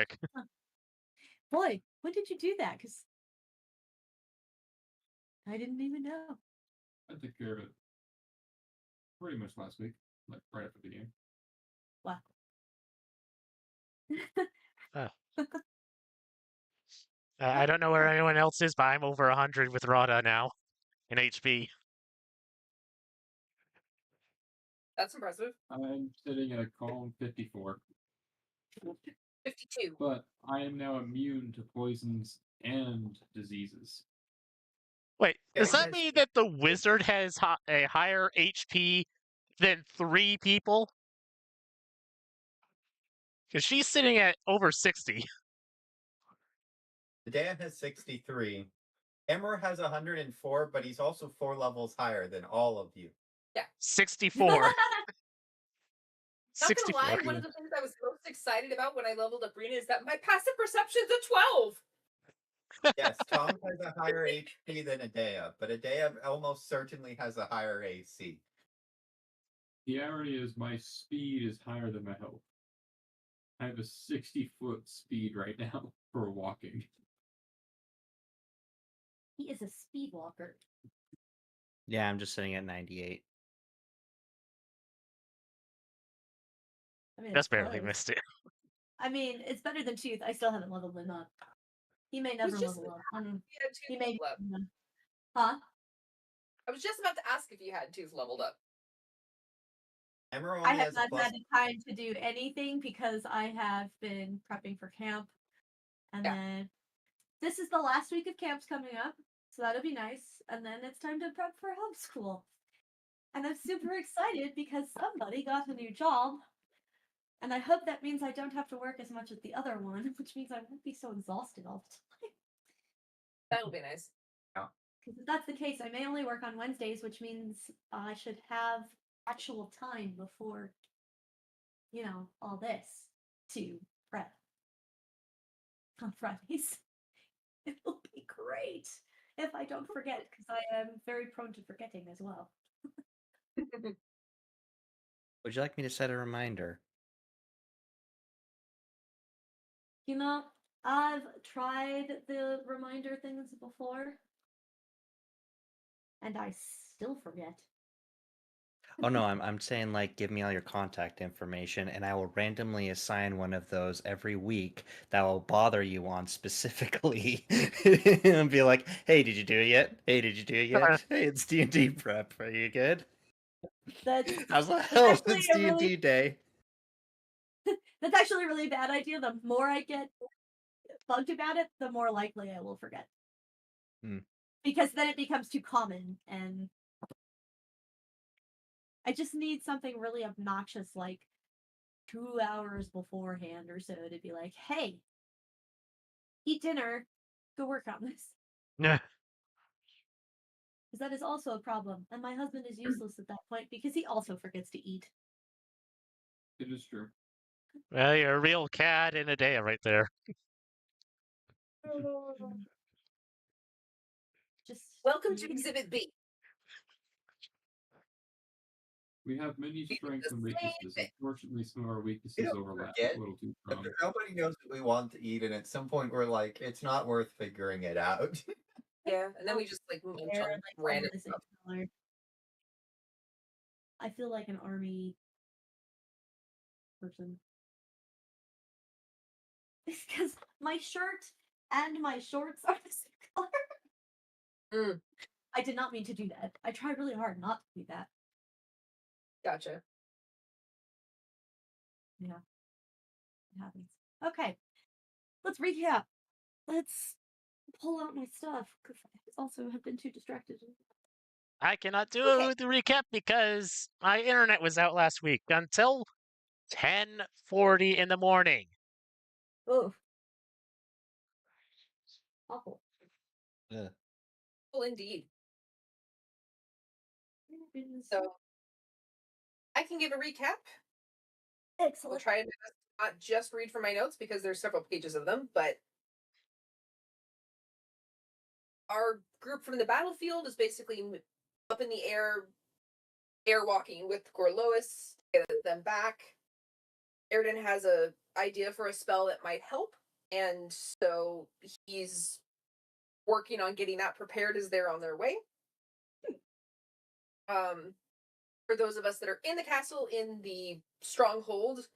quick. Boy, when did you do that? Because I didn't even know. I took care of it pretty much last week, like right after the game. Wow. I don't know where anyone else is, but I'm over 100 with Rada now in HP. That's impressive. I'm sitting at a calm 54. 52. But I am now immune to poisons and diseases. Wait, does Yeah, that mean that the wizard has a higher HP than 3 people? Because she's sitting at over 60. Dea has 63. Emmer has 104, but he's also 4 levels higher than all of you. 64. Not 64. gonna lie, one of the things I was most excited about when I leveled up Rena is that my passive perception's a 12. Yes, Tom has a higher HP than Adea, but Adea almost certainly has a higher AC. The irony is my speed is higher than my health. I have a 60-foot speed right now for walking. He is a speed walker. Yeah, I'm just sitting at 98. I mean, Just it's barely close. missed it. I mean, it's better than Tooth. I still haven't leveled him up. He may never level up. He may. Huh? I was just about to ask if you had Tooth leveled up. Emmer only I have has a not plus. had the time to do anything because I have been prepping for camp. And then this is the last week of camps coming up. So that'll be nice. And then it's time to prep for homeschool. And I'm super excited because somebody got a new job. And I hope that means I don't have to work as much as the other one, which means I won't be so exhausted all the time. That'll be nice. Because if that's the case, I may only work on Wednesdays, which means I should have actual time before, all this to prep on Fridays. It will be great if I don't forget, because I am very prone to forgetting as well. Would you like me to set a reminder? I've tried the reminder things before, and I still forget. Oh no, I'm saying like give me all your contact information and I will randomly assign one of those every week that will bother you on specifically and be like, "Hey, did you do it yet? Hey, did you do it yet? Hey, it's D&D prep. Are you good?" How's the hell? It's D&D day. That's actually a really bad idea. The more I get bugged about it, the more likely I will forget. Because then it becomes too common, and I just need something really obnoxious, like 2 hours beforehand or so, to be like, "Hey, eat dinner, go work on this." Yeah. Because that is also a problem, and my husband is useless at that point because he also forgets to eat. It is true. Well, you're a real cat in a day right there. Just welcome to Exhibit B. We have many strengths and weaknesses. Unfortunately, some of our weaknesses overlap a little too strong. Nobody knows what we want to eat, and at some point we're like, it's not worth figuring it out. Yeah, and then we just munch on random stuff. I feel like an army person. It's because my shirt and my shorts are the same color. I did not mean to do that. I tried really hard not to do that. Gotcha. Yeah. It happens. Okay. Let's recap. Let's pull out my stuff, because I also have been too distracted. I cannot do the recap because my internet was out last week until 10:40 in the morning. Oh. Awful. Yeah. Well, indeed. So, I can give a recap. Excellent. We'll try to not just read from my notes because there's several pages of them, but our group from the battlefield is basically up in the air walking with Gorlois to get them back. Airden has a idea for a spell that might help, and so he's working on getting that prepared as they're on their way. For those of us that are in the castle in the stronghold,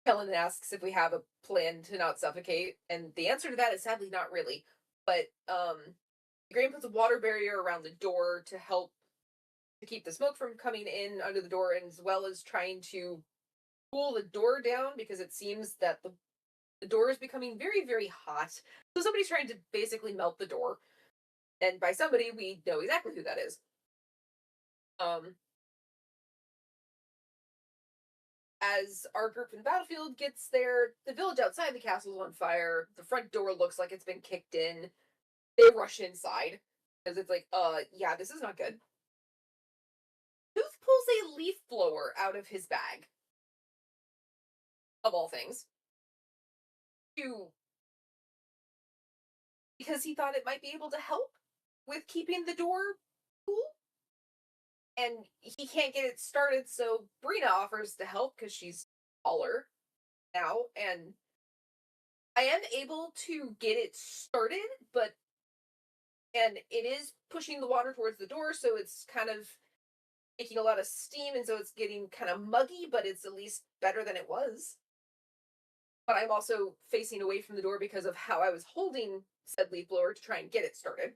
Helen asks if we have a plan to not suffocate, and the answer to that is sadly not really. But Graham puts a water barrier around the door to help to keep the smoke from coming in under the door, and as well as trying to cool the door down because it seems that the door is becoming very, very hot. So somebody's trying to basically melt the door. And by somebody, we know exactly who that is. As our group in the battlefield gets there, the village outside the castle is on fire. The front door looks like it's been kicked in. They rush inside because it's like, yeah, this is not good. Tooth pulls a leaf blower out of his bag, of all things, because he thought it might be able to help with keeping the door cool. And he can't get it started, so Brina offers to help because she's taller now, and I am able to get it started, and it is pushing the water towards the door, so it's kind of making a lot of steam, and so it's getting kind of muggy, but it's at least better than it was. But I'm also facing away from the door because of how I was holding said leaf blower to try and get it started.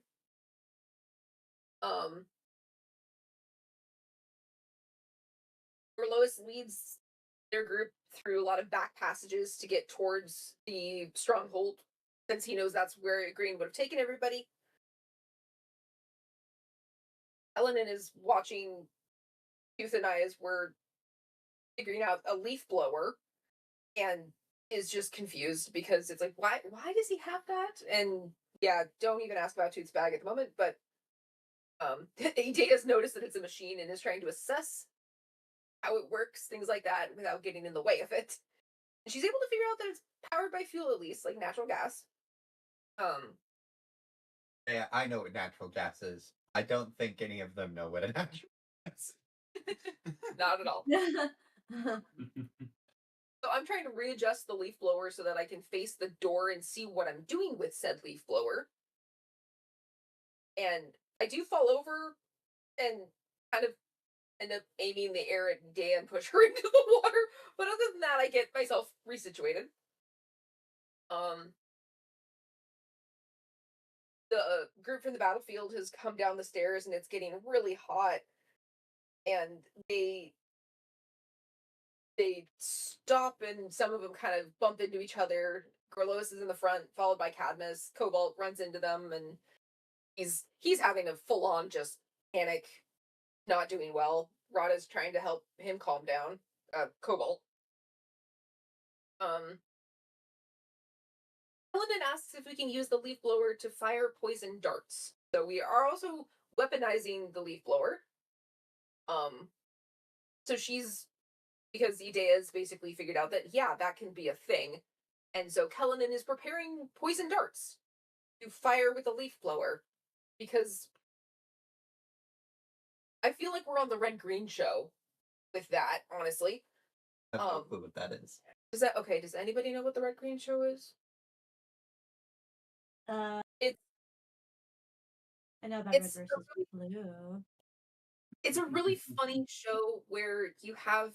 Where Lois leads their group through a lot of back passages to get towards the stronghold, since he knows that's where Green would have taken everybody. Elenin is watching Tooth and I as we're figuring out a leaf blower, and is just confused because it's like, why does he have that? And yeah, don't even ask about Tooth's bag at the moment, but Idea's noticed that it's a machine and is trying to assess how it works, things like that, without getting in the way of it. And she's able to figure out that it's powered by fuel, at least, like natural gas. Yeah, I know what natural gas is. I don't think any of them know what a natural gas is. Not at all. So I'm trying to readjust the leaf blower so that I can face the door and see what I'm doing with said leaf blower. And I do fall over and kind of end up aiming the air at Dea and push her into the water. But other than that, I get myself resituated. The group from the battlefield has come down the stairs and it's getting really hot. And they stop, and some of them kind of bump into each other. Gorlois is in the front, followed by Cadmus. Cobalt runs into them, and he's having a full-on just panic, not doing well. Rada's trying to help him calm down. Cobalt. Helen asks if we can use the leaf blower to fire poison darts. So we are also weaponizing the leaf blower. So because Idea's basically figured out that, yeah, that can be a thing. And so Kellenen is preparing poison darts to fire with a leaf blower, because I feel like we're on the Red Green show with that, honestly. I have no clue what that is. Does anybody know what the Red Green show is? I know about Red versus Blue. It's a really funny show where you have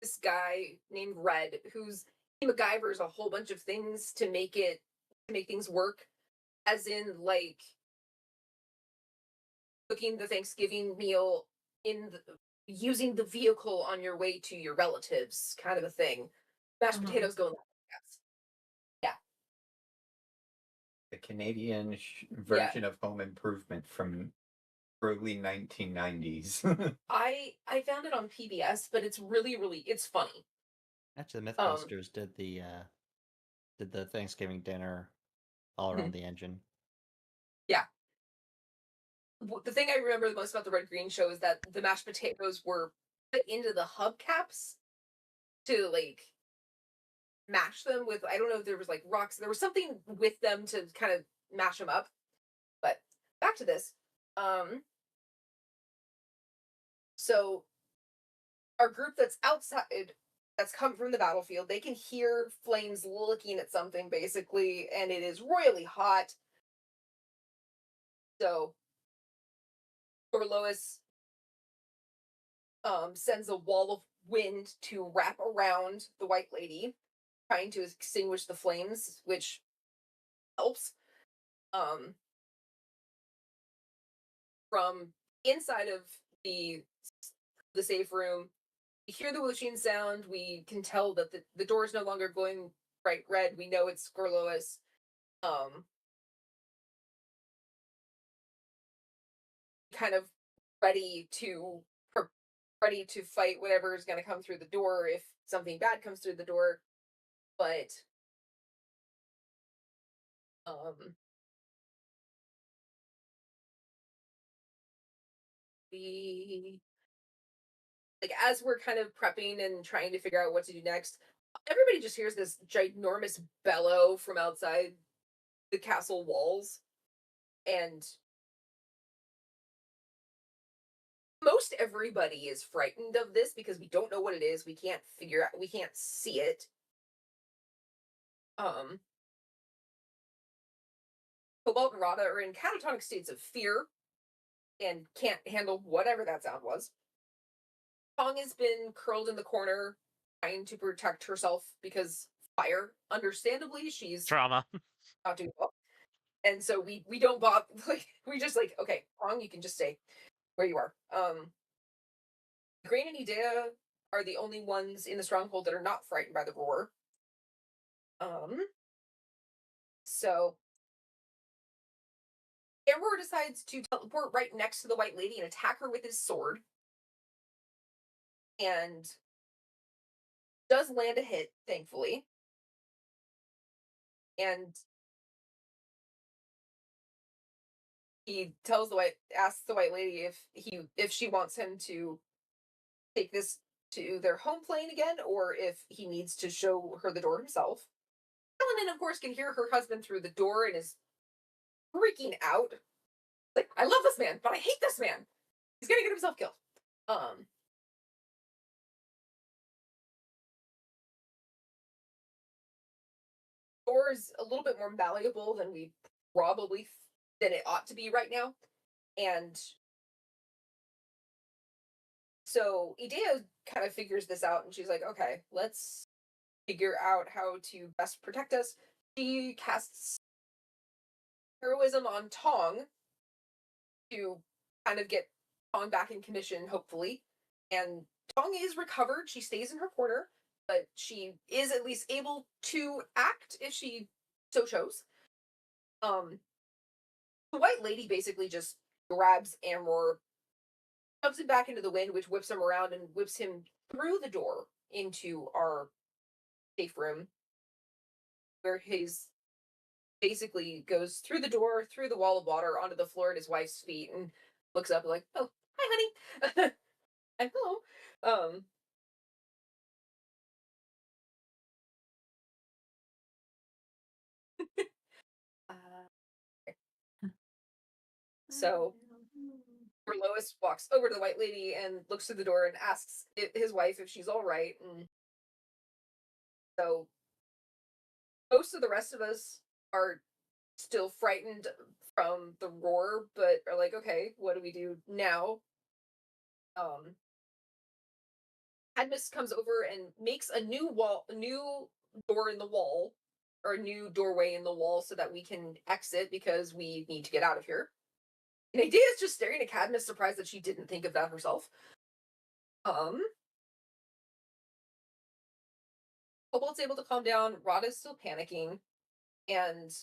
this guy named Red who's he MacGyvers a whole bunch of things to make things work, as in like cooking the Thanksgiving meal using the vehicle on your way to your relatives, kind of a thing. Mashed potatoes go in that. Yeah. The Canadian version of Home Improvement from early 1990s. I found it on PBS, but it's really, really, it's funny. Actually, the Mythbusters did the Thanksgiving dinner all around the engine. Yeah. The thing I remember the most about the Red Green show is that the mashed potatoes were put into the hubcaps to like mash them with, I don't know if there was like rocks, there was something with them to kind of mash them up. But back to this. So our group that's outside that's come from the battlefield. They can hear flames looking at something, basically, and it is royally hot. So, Lois sends a wall of wind to wrap around the White Lady, trying to extinguish the flames, which helps. From inside of the safe room, we hear the whooshing sound. We can tell that the door is no longer glowing bright red. We know it's Gorlois. Kind of ready to ready to fight whatever is going to come through the door if something bad comes through the door. But we, like, as we're kind of prepping and trying to figure out what to do next, everybody just hears this ginormous bellow from outside the castle walls, and most everybody is frightened of this because we don't know what it is. We can't figure out, we can't see it. Cobalt and Rada are in catatonic states of fear and can't handle whatever that sound was. Tong has been curled in the corner trying to protect herself because fire. Understandably, she's Trauma. not doing well. And so we don't bother, like, we just like, okay, Tong, you can just stay where you are. Grain and Idea are the only ones in the stronghold that are not frightened by the roar. So Amber decides to teleport right next to the White Lady and attack her with his sword. And does land a hit, thankfully. And he asks the White Lady if she wants him to take this to their home plane again, or if he needs to show her the door himself. Helen, of course, can hear her husband through the door and is freaking out. Like, I love this man, but I hate this man. He's gonna get himself killed. Door is a little bit more malleable than than it ought to be right now, and so Idea kind of figures this out, and she's like, okay, let's figure out how to best protect us. She casts heroism on Tong to kind of get Tong back in commission, hopefully. And Tong is recovered. She stays in her corner, but she is at least able to act if she so chose. The White Lady basically just grabs Amor, shoves him back into the wind, which whips him around and whips him through the door into our safe room, where he's basically goes through the door, through the wall of water, onto the floor at his wife's feet, and looks up like, "Oh, hi, honey," and hello. So Lois walks over to the White Lady and looks through the door and asks his wife if she's all right. And so most of the rest of us are still frightened from the roar, but are like, okay, what do we do now? Cadmus comes over and makes a new door in the wall, or a new doorway in the wall, so that we can exit because we need to get out of here. And Idea is just staring at Cadmus, surprised that she didn't think of that herself. Cobalt's able to calm down. Rada's still panicking, and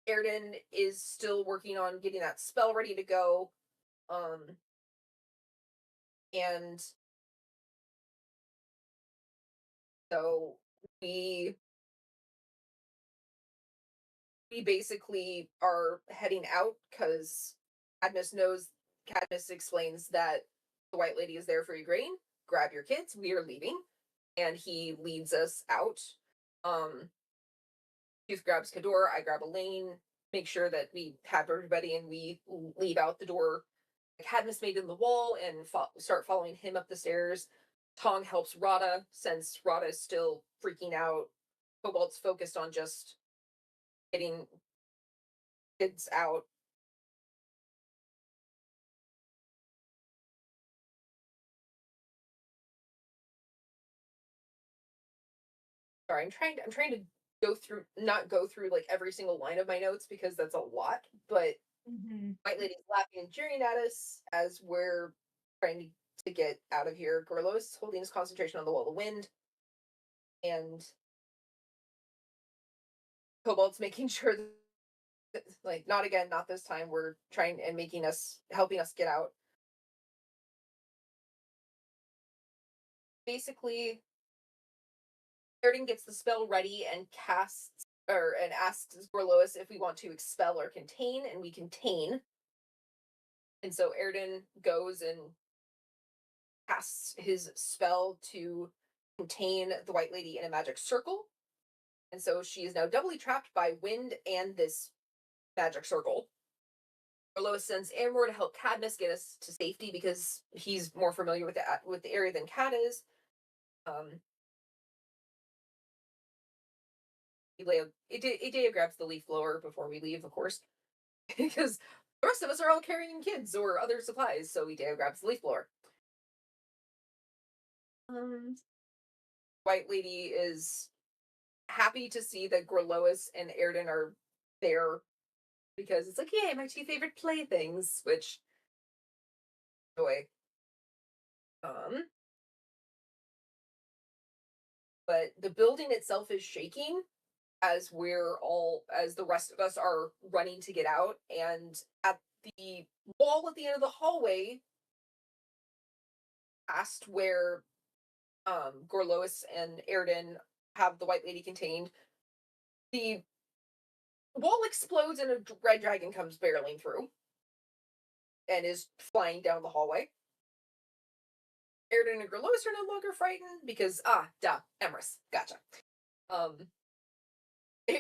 Airden is still working on getting that spell ready to go. And so we basically are heading out because Cadmus explains that the White Lady is there for Igraine. Grab your kids, we are leaving. And he leads us out. Tooth grabs Kador, I grab Elaine, make sure that we have everybody, and we leave out the door Cadmus made in the wall and start following him up the stairs. Tong helps Rada, since Rada is still freaking out. Cobalt's focused on just getting kids out. Sorry, I'm trying to not go through like every single line of my notes because that's a lot, but White Lady's laughing and cheering at us as we're trying to get out of here. Gorlos holding his concentration on the wall of wind, and Cobalt's making sure that, like, not again, not this time. We're trying and helping us get out. Basically, Erden gets the spell ready and asks Gorlois if we want to expel or contain, and we contain. And so Erden goes and casts his spell to contain the White Lady in a magic circle. And so she is now doubly trapped by wind and this magic circle. Gorlois sends Amor to help Cadmus get us to safety because he's more familiar with the area than Cad is. Idea grabs the leaf blower before we leave, of course, because the rest of us are all carrying kids or other supplies, so Idea grabs the leaf blower. White Lady is happy to see that Gorlois and Erden are there because it's like, yay, my two favorite playthings, which joy. But the building itself is shaking as the rest of us are running to get out, and at the wall at the end of the hallway, past where Gorlois and Erden have the White Lady contained, the wall explodes and a red dragon comes barreling through and is flying down the hallway. Erden and Gorlois are no longer frightened because, Emrys. Gotcha.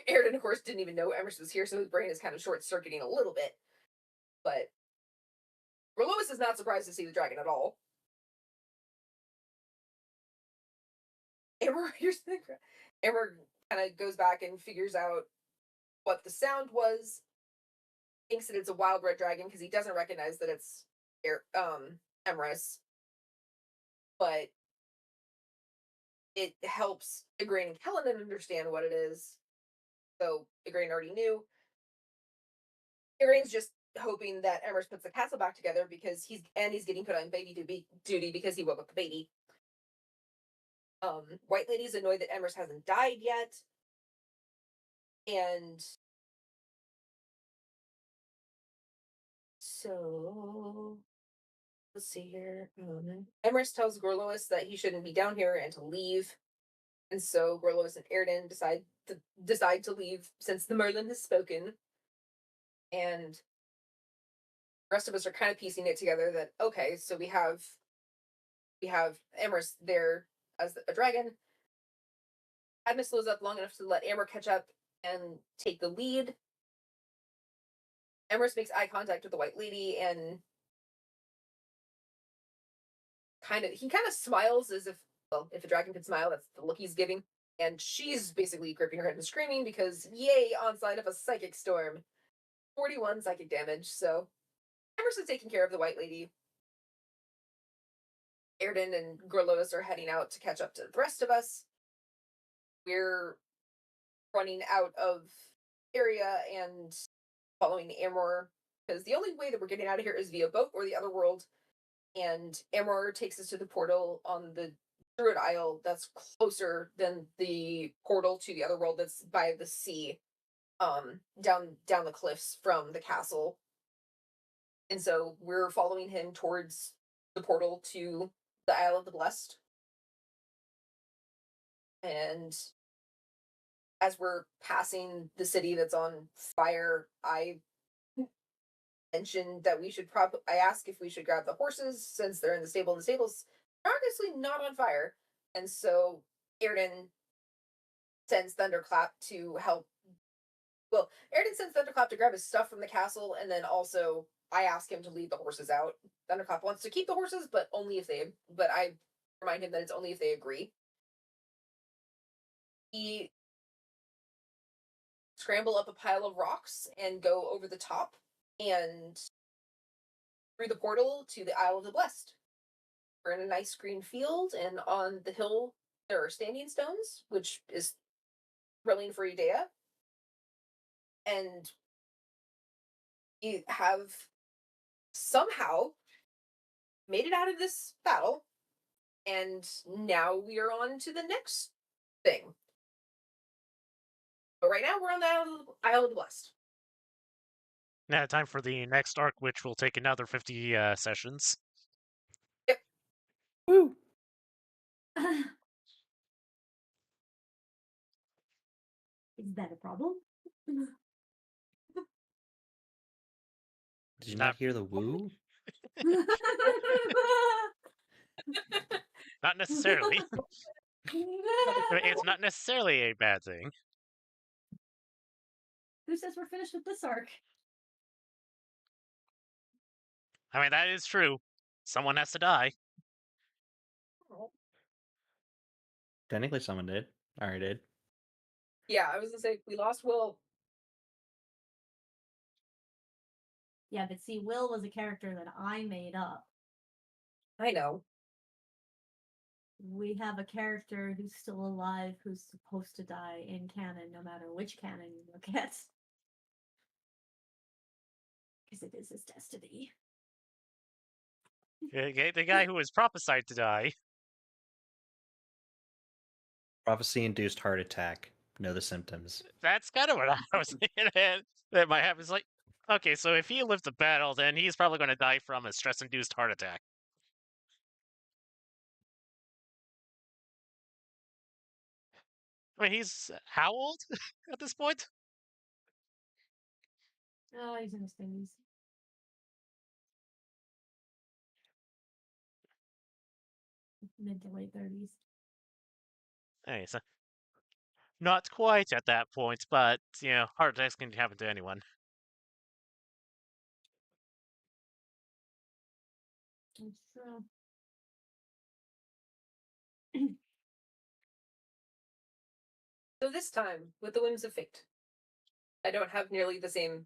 Erden, of course, didn't even know Emrys was here, so his brain is kind of short-circuiting a little bit. But Gorlois is not surprised to see the dragon at all. Amor kind of goes back and figures out what the sound was, thinks that it's a wild red dragon because he doesn't recognize that it's Emrys. But it helps Igraine and Kellenen understand what it is. So Igraine already knew. Igraine's just hoping that Emrys puts the castle back together because he's getting put on baby duty because he woke up the baby. White Lady's annoyed that Emrys hasn't died yet. And so let's see here. Emrys tells Gorlois that he shouldn't be down here and to leave. And so Gorlois and Erden decide to leave since the Merlin has spoken. And the rest of us are kind of piecing it together that, okay, so we have Emrys there as a dragon. Cadmus slows up long enough to let Amor catch up and take the lead. Emrys makes eye contact with the White Lady and he kind of smiles as if a dragon could smile, that's the look he's giving. And she's basically gripping her head and screaming because, yay, onslaught of a psychic storm. 41 psychic damage, so Emrys is taking care of the White Lady. Erden and Gorlois are heading out to catch up to the rest of us. We're running out of area and following Amor, because the only way that we're getting out of here is via boat or the other world. And Amor takes us to the portal on the Druid Isle that's closer than the portal to the other world that's by the sea, down the cliffs from the castle. And so we're following him towards the portal to the Isle of the Blessed. And as we're passing the city that's on fire, I mentioned that I asked if we should grab the horses since they're in the stable, and the stable's obviously not on fire. And so Erden sends Thunderclap to help. Well, Erden sends Thunderclap to grab his stuff from the castle, and then also I ask him to lead the horses out. Thunderclap wants to keep the horses, but only if I remind him that it's only if they agree. He scramble up a pile of rocks and go over the top and through the portal to the Isle of the Blessed. We're in a nice green field, and on the hill there are standing stones, which is thrilling for Idea. And you have somehow made it out of this battle, and now we are on to the next thing. But right now we're on the Isle of the Blessed. Now, time for the next arc, which will take another 50 sessions. Woo! Is that a problem? Did you not hear the woo? Not necessarily. It's not necessarily a bad thing. Who says we're finished with this arc? I mean, that is true. Someone has to die. Technically, someone did. I already did. Yeah, I was gonna say we lost Will. Yeah, but see, Will was a character that I made up. I know. We have a character who's still alive who's supposed to die in canon, no matter which canon you look at. Because it is his destiny. The guy who was prophesied to die. Prophecy-induced heart attack. Know the symptoms. That's kind of what I was thinking. That might happen. It's like, okay, so if he lived the battle, then he's probably going to die from a stress-induced heart attack. I mean, he's how old at this point? Oh, he's in his 30s. Mid to late 30s. Hey, so not quite at that point, but heart attacks can happen to anyone. That's true. So this time, with the Whims of Fate, I don't have nearly the same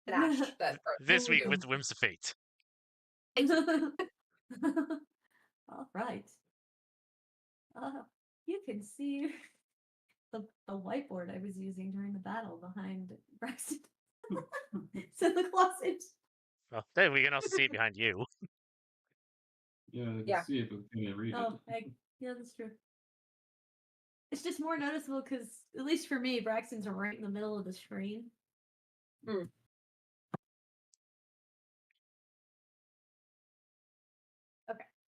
panache that This week do. with Whims of Fate. All right. You can see the whiteboard I was using during the battle behind Braxton. It's in the closet. Well, then we can also see it behind you. Yeah, I can Yeah. see it, but we can't read Oh, it. yeah, that's true. It's just more noticeable because, at least for me, Braxton's right in the middle of the screen. Okay.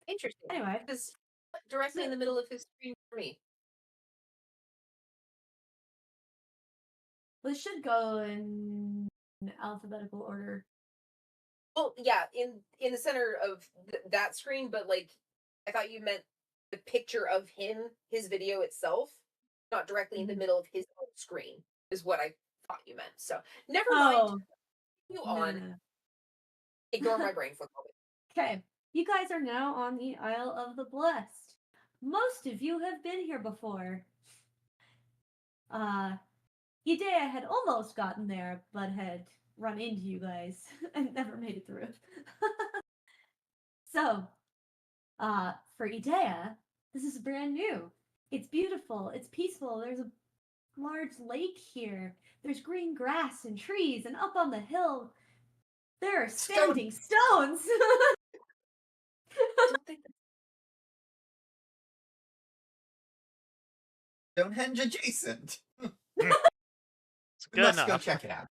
Interesting. Anyway, Because directly in the middle of his screen for me. well, it should go in alphabetical order. Well, yeah, in the center of that screen, but like, I thought you meant the picture of him, his video itself, not directly in the middle of his own screen, is what I thought you meant. So never mind. Oh, You no, on. no. Ignore my brain for a moment. Okay, you guys are now on the Isle of the Blessed. Most of you have been here before. Idea had almost gotten there, but had run into you guys and never made it through. So, for Idea, this is brand new. It's beautiful, it's peaceful, there's a large lake here. There's green grass and trees, and up on the hill, there are standing stones. I don't think Stonehenge adjacent. It's We good must go enough. check it out.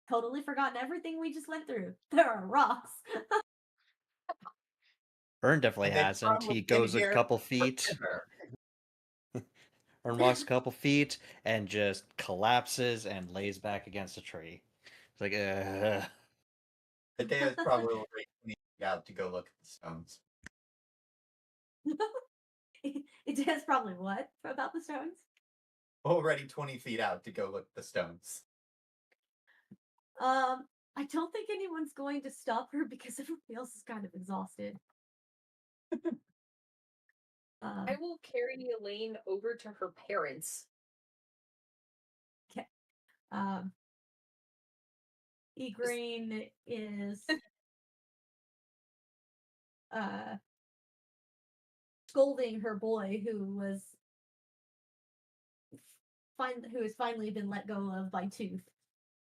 Totally forgotten everything we just went through. There are rocks. Ern definitely And they hasn't. probably He been goes a here couple feet. forever. Ern walks a couple feet and just collapses and lays back against a tree. It's like, The day is probably already out to go look at the stones. It has probably what about the stones? Already 20 feet out to go look at the stones. I don't think anyone's going to stop her because everybody else is kind of exhausted. I will carry Elaine over to her parents. Igraine is scolding her boy who has finally been let go of by Tooth.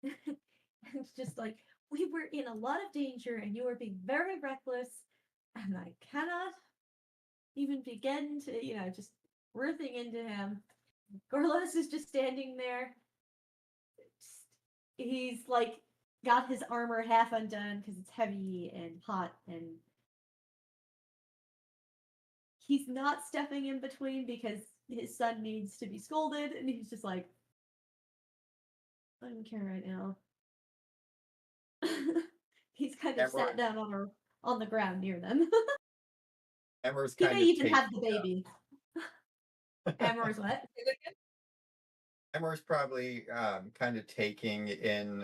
And it's just like, we were in a lot of danger and you are being very reckless, and I cannot even begin to, just ripping into him. Gorlos is just standing there. He's like got his armor half undone because it's heavy and hot, and he's not stepping in between because his son needs to be scolded, and he's just like, I don't care right now. He's kind of sat down on the ground near them. Emmer's He kind may of even have the baby. Emmer's what? Emmer's probably kind of taking in.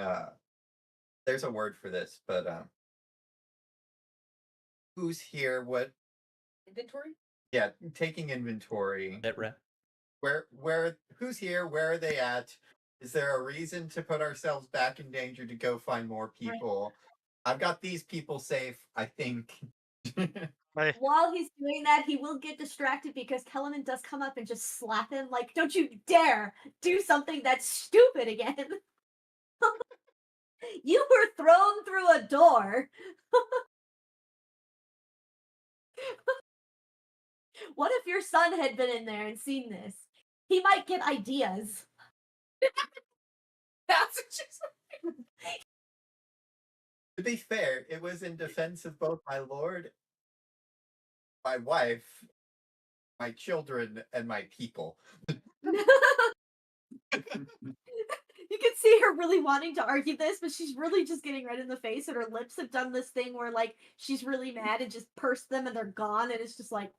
There's a word for this, but who's here? What Inventory? Yeah, taking inventory. That rep. Where? Who's here? Where are they at? Is there a reason to put ourselves back in danger to go find more people? I've got these people safe, I think. While he's doing that, he will get distracted because Kellerman does come up and just slap him like, don't you dare do something that's stupid again. You were thrown through a door. What if your son had been in there and seen this? He might get ideas. That's what she's like. To be fair, it was in defense of both my lord, my wife, my children, and my people. You can see her really wanting to argue this, but she's really just getting red in the face, and her lips have done this thing where, like, she's really mad and just pursed them and they're gone, and it's just like...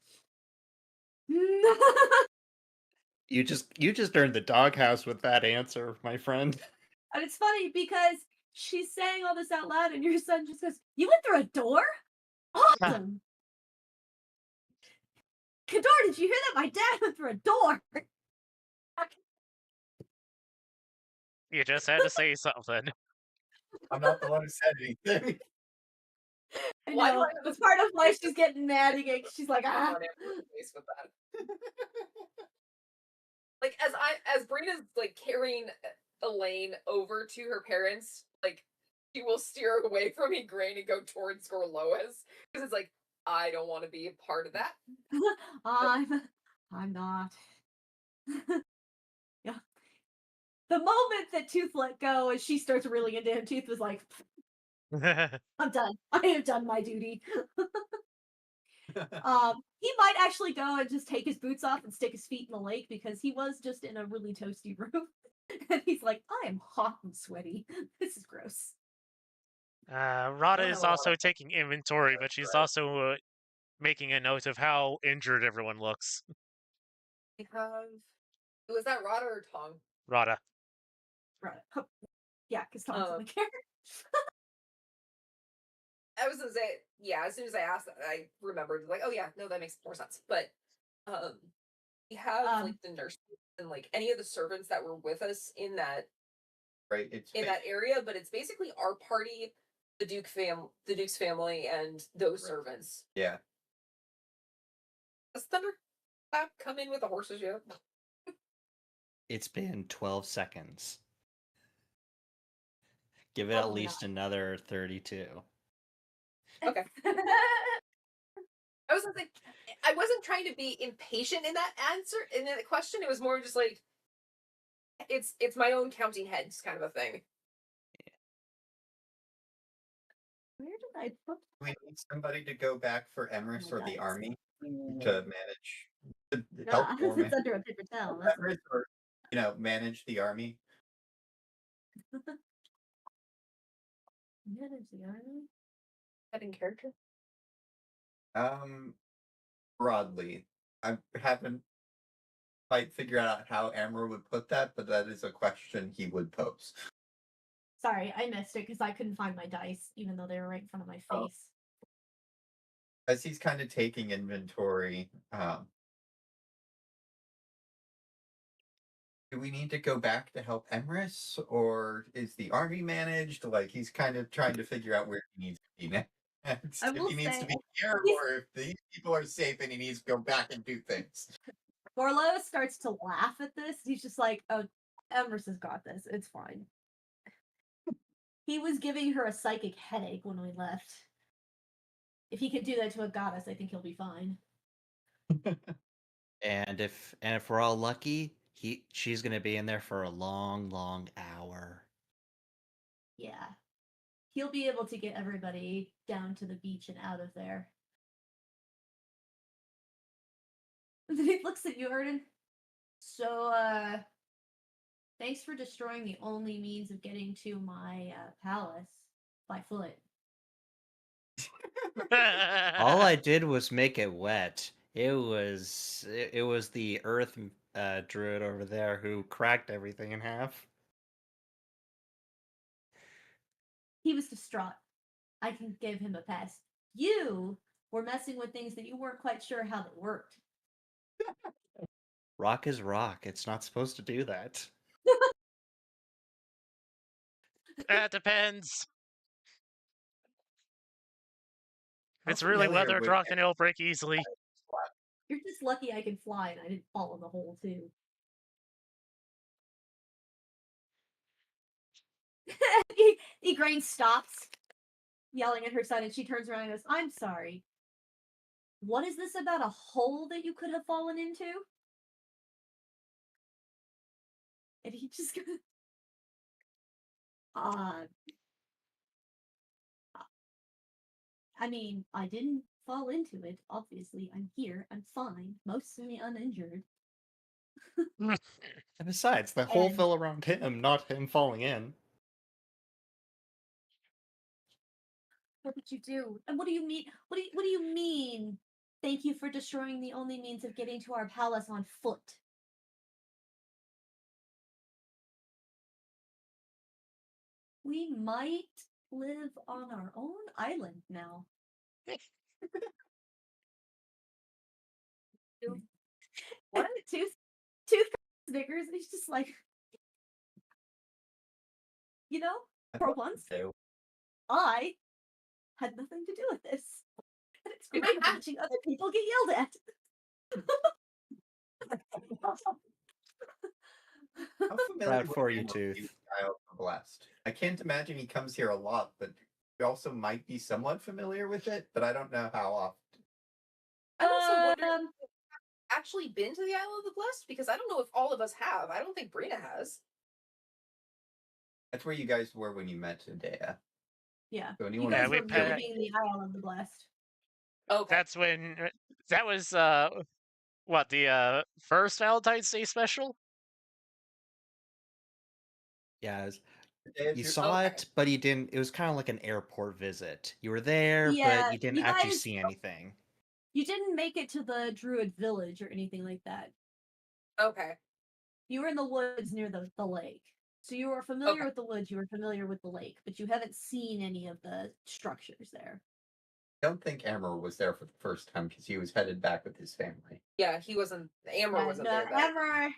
You just earned the doghouse with that answer, my friend. And it's funny because she's saying all this out loud, and your son just goes, "You went through a door? Awesome! Kador, did you hear that? My dad went through a door!" You just had to say something. I'm not the one who said anything. I Why do know. I have That's a part of why face she's getting mad again. She's like, ah. on Amber's face with that. Like as Brina's like carrying Elaine over to her parents, like she will steer away from Igraine and go towards Gorlois because it's like, I don't want to be a part of that. I'm not. Yeah. The moment that Tooth let go and she starts reeling into him, Tooth was like, I'm done. I have done my duty. He might actually go and just take his boots off and stick his feet in the lake because he was just in a really toasty room. And he's like, I am hot and sweaty. This is gross. Rada is also taking inventory, but she's also making a note of how injured everyone looks. We have. Was that Rada or Tong? Rada. Right. Yeah, because Tom's in the care. I was gonna say, yeah, as soon as I asked that, I remembered, like, oh yeah, no, that makes more sense. But we have like the nurse and like any of the servants that were with us in that that area, but it's basically our party, the Duke's family, and those servants. Yeah. Does Thunderclap come in with the horses yet? It's been 12 seconds. Give it at least another 32. Okay. I was gonna say, I wasn't trying to be impatient in that answer, in that question. It was more just like, it's my own counting heads kind of a thing. Where did I put? We need somebody to go back for Emrys or the army to manage. Help It's under a paper towel. Emrys or, manage the army. Manage the army? That in character? Broadly. I haven't quite figured out how Amber would put that, but that is a question he would pose. Sorry, I missed it because I couldn't find my dice, even though they were right in front of my Oh. face. As he's kind of taking inventory, do we need to go back to help Emrys, or is the army managed? Like, he's kind of trying to figure out where he needs to be next. I If will he needs to say, be here, he's- or if these people are safe and he needs to go back and do things. Borlo starts to laugh at this. He's just like, "Oh, Emrys has got this. It's fine." He was giving her a psychic headache when we left. If he could do that to a goddess, I think he'll be fine. And if we're all lucky, she's gonna be in there for a long, long hour. Yeah. He'll be able to get everybody down to the beach and out of there. And then he looks at you, Erden. So, thanks for destroying the only means of getting to my palace by foot. All I did was make it wet. It was the earth druid over there who cracked everything in half. He was distraught. I can give him a pass. You were messing with things that you weren't quite sure how they worked. Rock is rock. It's not supposed to do that. That depends. If How it's really familiar weathered would rock, then it'll break easily. You're just lucky I can fly and I didn't fall in the hole too. Igraine stops yelling at her son and she turns around and goes, "I'm sorry. What is this about a hole that you could have fallen into?" And he just goes, I mean, I didn't fall into it. Obviously, I'm here. I'm fine. Mostly uninjured. And besides, the hole And- fell around him, not him falling in. What did you do? And what do you mean? What do you mean? Thank you for destroying the only means of getting to our palace on foot. We might live on our own island now. What? Tooth Snickers, and he's just like, you know, for once, So, I had nothing to do with this. And it's great watching other people get yelled at. how familiar Proud would for you, Emma be with Tooth. Isle of the Blessed? I can't imagine he comes here a lot, but he also might be somewhat familiar with it, but I don't know how often. I'm also wondering Um, if you've actually been to the Isle of the Blessed, because I don't know if all of us have. I don't think Brina has. That's where you guys were when you met Zendaya. yeah. So You anyone guys Yeah, we were pa- visiting the Isle of the Blessed. Okay. That's when that was what the first Valentine's Day special. Yeah, Zendaya's you your- saw Okay. it, but you didn't. It was kind of like an airport visit. You were there, Yeah, but you didn't you actually guys- see anything. You didn't make it to the Druid village or anything like that. Okay. You were in the woods near the lake. So you were familiar Okay. with the woods, you were familiar with the lake, but you haven't seen any of the structures there. I don't think Amber was there for the first time because he was headed back with his family. Yeah, he wasn't. Amber wasn't there. Then.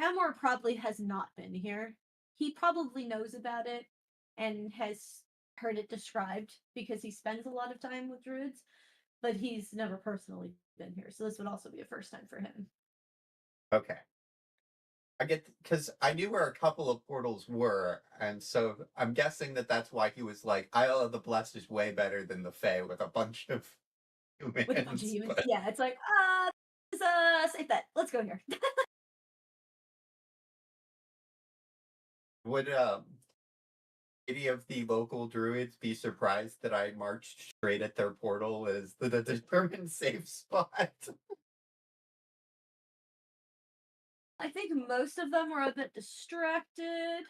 Amor probably has not been here. He probably knows about it and has heard it described because he spends a lot of time with druids, but he's never personally been here. So this would also be a first time for him. Okay. I get because I knew where a couple of portals were, and so I'm guessing that that's why he was like, "Isle of the Blessed is way better than the Fae with a bunch of humans." With a bunch of humans. but- Yeah, it's like, it's a safe bet. Let's go here. Would any of the local druids be surprised that I marched straight at their portal as the determined safe spot? I think most of them were a bit distracted.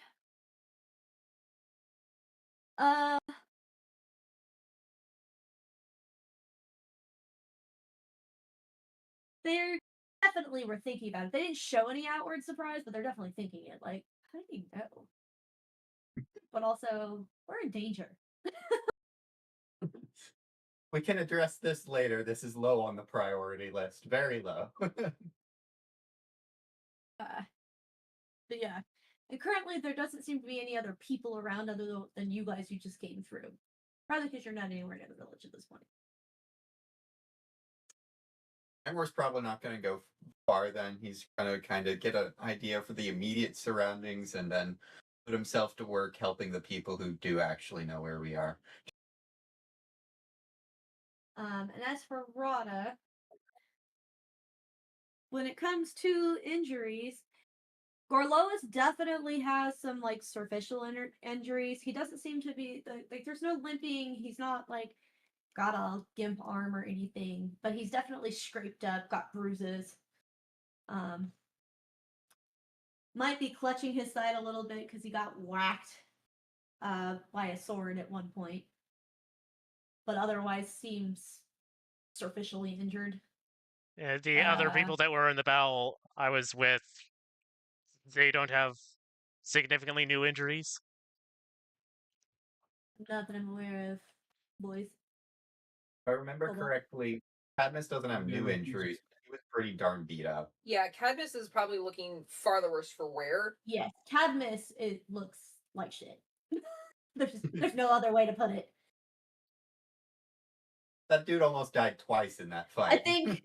They definitely were thinking about it. They didn't show any outward surprise, but they're definitely thinking it. Like, How do you know? But also, we're in danger. We can address this later. This is low on the priority list. Very low. But yeah. And currently, there doesn't seem to be any other people around other than you guys who just came through. Probably because you're not anywhere near the village at this point. Emmer's probably not going to go far then. He's going to kind of get an idea for the immediate surroundings and then put himself to work helping the people who do actually know where we are. And as for Rada, when it comes to injuries, Gorlois definitely has some like superficial injuries. He doesn't seem to be like there's no limping. He's not like got a gimp arm or anything, but he's definitely scraped up, got bruises. Might be clutching his side a little bit because he got whacked by a sword at one point, but otherwise seems superficially injured. Yeah, the other people that were in the battle I was with, they don't have significantly new injuries. Not that I'm aware of, boys. If I remember Hold on. correctly, Cadmus doesn't have new Yeah, injuries. He was pretty darn beat up. Yeah, Cadmus is probably looking far the worse for wear. Yes, Cadmus, it looks like shit. there's no other way to put it. That dude almost died twice in that fight. I think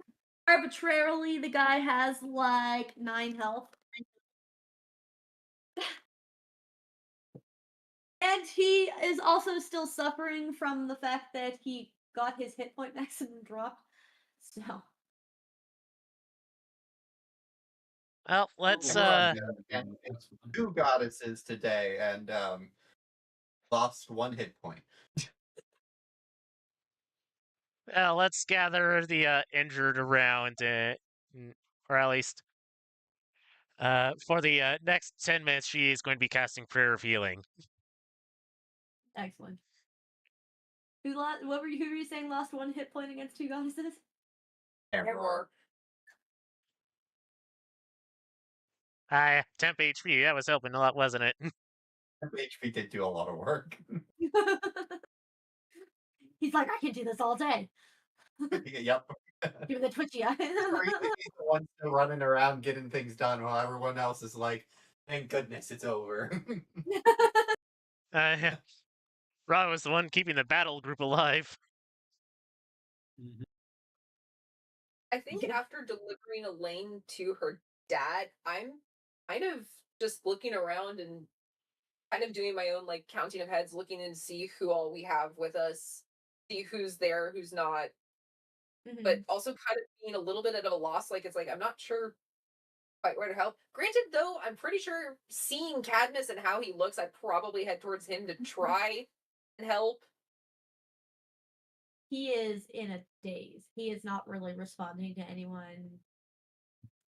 arbitrarily the guy has like 9 health. And he is also still suffering from the fact that he got his hit point maximum dropped. So Well, let's And That's fine. 2 goddesses today and lost 1 hit point. let's gather the injured around, or at least for the next 10 minutes, she is going to be casting Prayer of Healing. excellent. Who were you saying lost 1 hit point against 2 goddesses? Error. Hi, temp HP. That was helping a lot, wasn't it? HP did do a lot of work. He's like, I can do this all day. Yep. Give the twitchy eye. He's the one still running around getting things done while everyone else is like, thank goodness it's over. Yeah. Ra was the one keeping the battle group alive. Mhm. I think Yeah. after delivering Elaine to her dad, I'm kind of just looking around and kind of doing my own like counting of heads, looking and see who all we have with us, see who's there, who's not, but also kind of being a little bit at a loss. Like it's like I'm not sure quite where to help. Granted, though, I'm pretty sure seeing Cadmus and how he looks, I'd probably head towards him to try and help. He is in a daze. He is not really responding to anyone.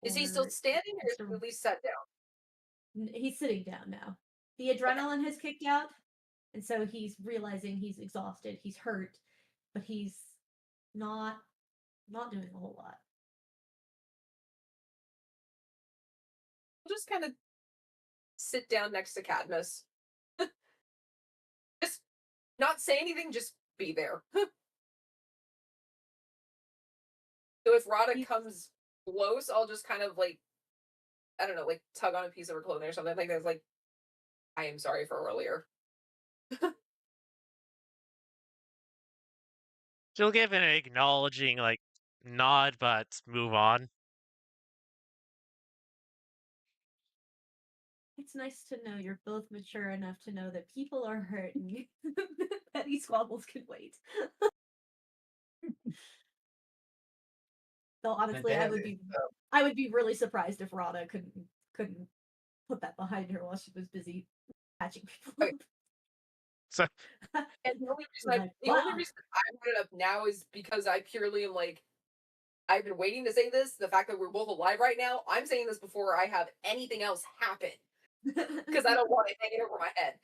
Is he still or- standing or is he at least sat down? He's sitting down now. The adrenaline has kicked out, and so he's realizing he's exhausted, he's hurt, but he's not doing a whole lot. I'll just kind of sit down next to Cadmus. Just not say anything, just be there. So if Rada comes close, I'll just kind of like, I don't know, like tug on a piece of her clothing or something like that. Like, I am sorry for earlier. She'll give an acknowledging like nod, but move on. It's nice to know you're both mature enough to know that people are hurt and petty squabbles can wait. Though honestly, I would be really surprised if Rada couldn't put that behind her while she was busy patching people up. So And the only reason Like, only wow. reason I brought it up now is because I purely am like, I've been waiting to say this. The fact that we're both alive right now, I'm saying this before I have anything else happen because I don't want it hanging over my head.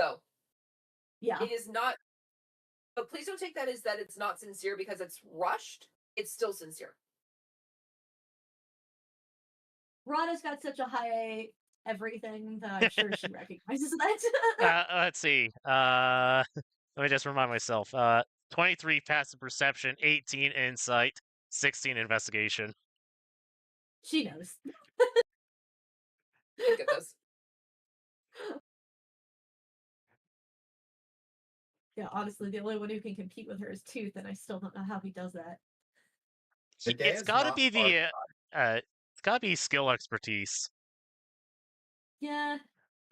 So Yeah. it is not. But please don't take that as that it's not sincere because it's rushed. It's still sincere. Rada's got such a high everything, then I'm sure she recognizes that. Let's see. Let me just remind myself. 23 passive perception, 18 insight, 16 investigation. She knows. Thank goodness. Yeah, honestly, the only one who can compete with her is Tooth, and I still don't know how he does that. The day It's is got to not be far. it's got to be skill expertise. Yeah,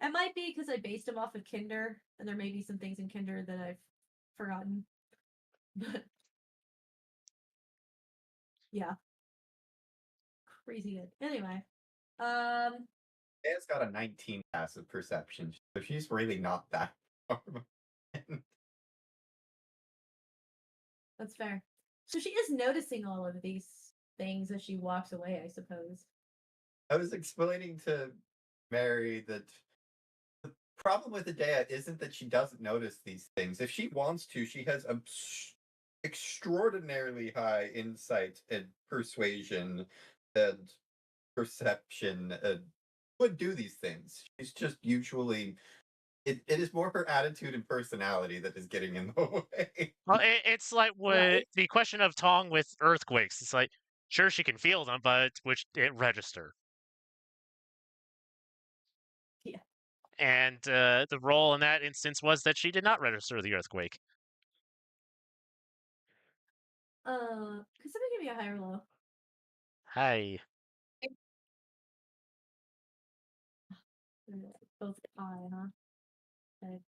it might be because I based him off of Kinder, and there may be some things in Kinder that I've forgotten. But yeah, crazy good. Anyway, Daya's got a 19 passive perception, so she's really not that far. that's fair. So she is noticing all of these things as she walks away, I suppose. I was explaining to Mary that the problem with Adea isn't that she doesn't notice these things. If she wants to, she has extraordinarily high insight and persuasion and perception and would do these things. She's just usually it is more her attitude and personality that is getting in the way. Well, it's like Right. the question of Tong with earthquakes. It's like, sure, she can feel them, but which it register. Yeah. And the role in that instance was that she did not register the earthquake. Could somebody give me a high or low? Hi. Both high, huh? Okay.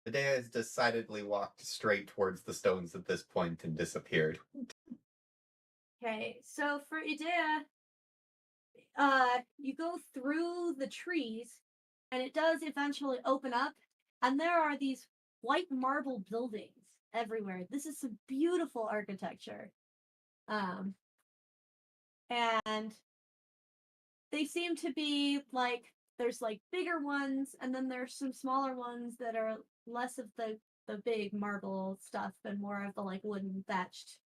Adea has decidedly walked straight towards the stones at this point and disappeared. Okay, so for Idea, you go through the trees, and it does eventually open up, and there are these white marble buildings everywhere. This is some beautiful architecture. And they seem to be like there's like bigger ones, and then there's some smaller ones that are less of the big marble stuff and more of the like wooden thatched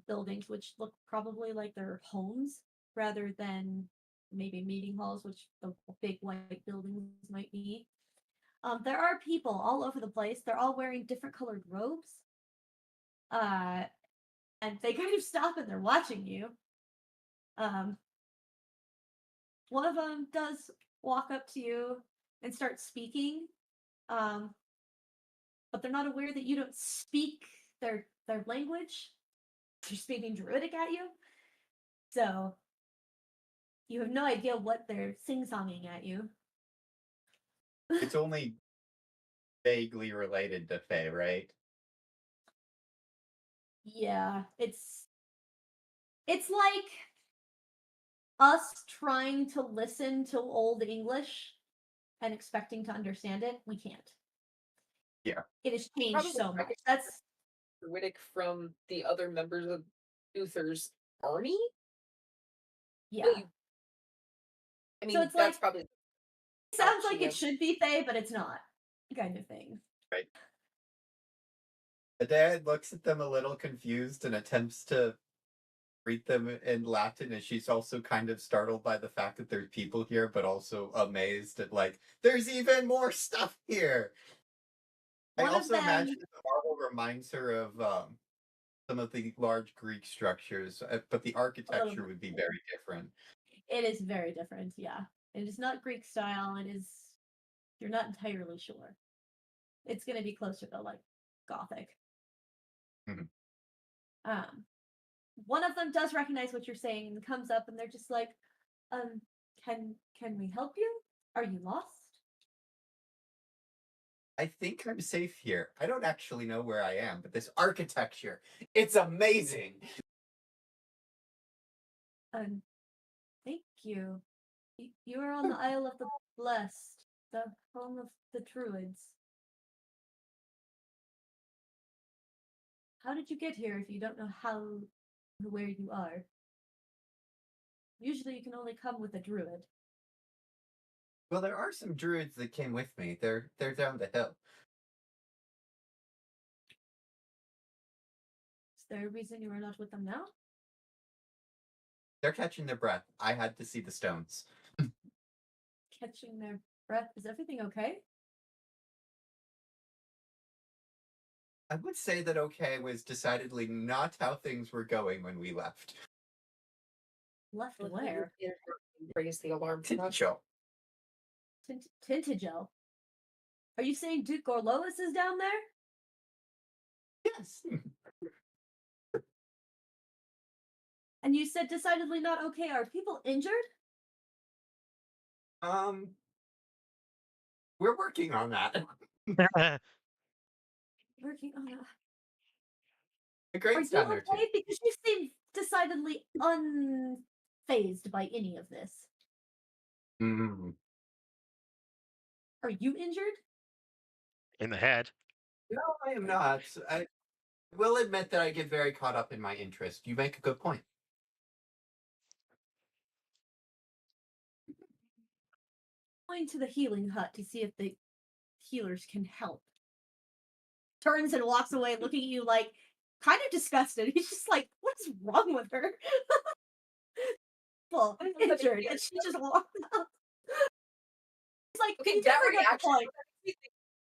buildings, which look probably like they're homes rather than maybe meeting halls, which the big white buildings might be. There are people all over the place. They're all wearing different colored robes. Uh, and they kind of stop and they're watching you. One of them does walk up to you and start speaking, but they're not aware that you don't speak their language. They're speaking Druidic at you, so you have no idea what they're sing-songing at you. It's only vaguely related to Fae, right? Yeah, it's like us trying to listen to old English and expecting to understand it. We can't. Yeah. It has changed Probably so much. recognize That's Druidic from the other members of Uther's army. yeah. But I mean, So it's that's like probably it sounds like option it of- should be Fae, but it's not, kind of thing. Right. Adea looks at them a little confused and attempts to greet them in Latin, and she's also kind of startled by the fact that there's people here, but also amazed at like, there's even more stuff here. I One of also them, imagine that the marble reminds her of some of the large Greek structures, but the architecture bit. would be very different. It is very different. Yeah, it is not Greek style. It is. You're not entirely sure. It's going to be closer to like Gothic. Mhm. One of them does recognize what you're saying and comes up, and they're just like, can we help you? Are you lost?" I think I'm safe here. I don't actually know where I am, but this architecture, it's amazing. Thank you. You are on the Isle of the Blessed, the home of the Druids. How did you get here if you don't know how or where you are? Usually you can only come with a druid. Well, there are some druids that came with me. They're down the hill. Is there a reason you are not with them now? They're catching their breath. I had to see the stones. Catching their breath. Is everything okay? I would say that okay was decidedly not how things were going when we left. Left Look, where? Raise the alarm. Show. Tintigel. Are you saying Duke Gorlois is down there? Yes. And you said decidedly not okay. Are people injured? We're working on that. Working on a. The Are grade's you down there too. okay? Because you seem decidedly unfazed by any of this. Mm. Are you injured? In the head. No, I am not. I will admit that I get very caught up in my interest. You make a good point. Going to the healing hut to see if the healers can help. Turns and walks away, looking at you like kind of disgusted. He's just like, "What is wrong with her?" Well, injured, and she just walked out. He's like, Okay, "You that never get the reaction. point." What that makes me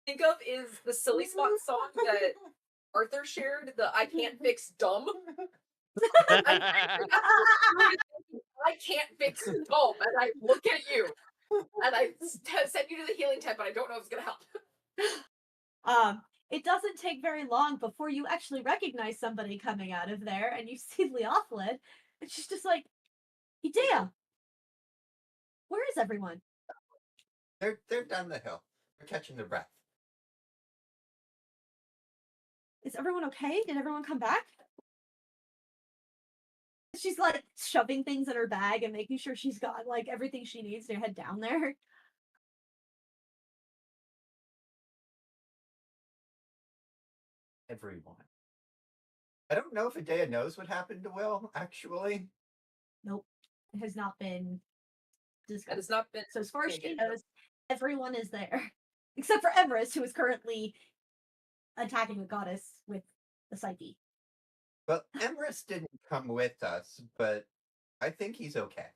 think of is the Silly Spot song that Arthur shared. The "I can't fix dumb." I can't fix dumb, and I look at you, and I send you to the healing tent, but I don't know if it's gonna help. It doesn't take very long before you actually recognize somebody coming out of there, and you see Leothlid, and she's just like, "Idea, where is everyone? They're down the hill. They're catching their breath. Is everyone okay? Did everyone come back?" She's like shoving things in her bag and making sure she's got like everything she needs to head down there. Everyone. I don't know if Adea knows what happened to Will, actually. Nope, it has not been That discussed. has not been. So as far as she communicated. knows, everyone is there, except for Everest, who is currently attacking a goddess with the psyche. Well, Emrys didn't come with us, but I think he's okay.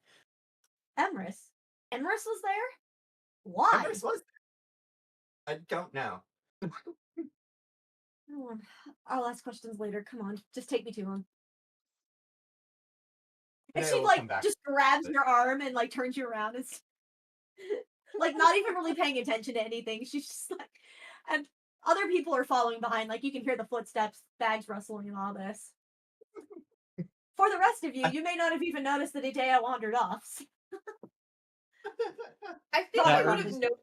Emrys was there. Why? Emrys was there. I don't know. Oh, I'll ask questions later. Come on, just take me to him. And Adea she will like come back. just grabs your arm and like turns you around. It's like not even really paying attention to anything. She's just like, and other people are following behind. Like you can hear the footsteps, bags rustling, and all this. For the rest of you, you may not have even noticed that Idea wandered off. I think Yeah, I would Ron have is- noticed.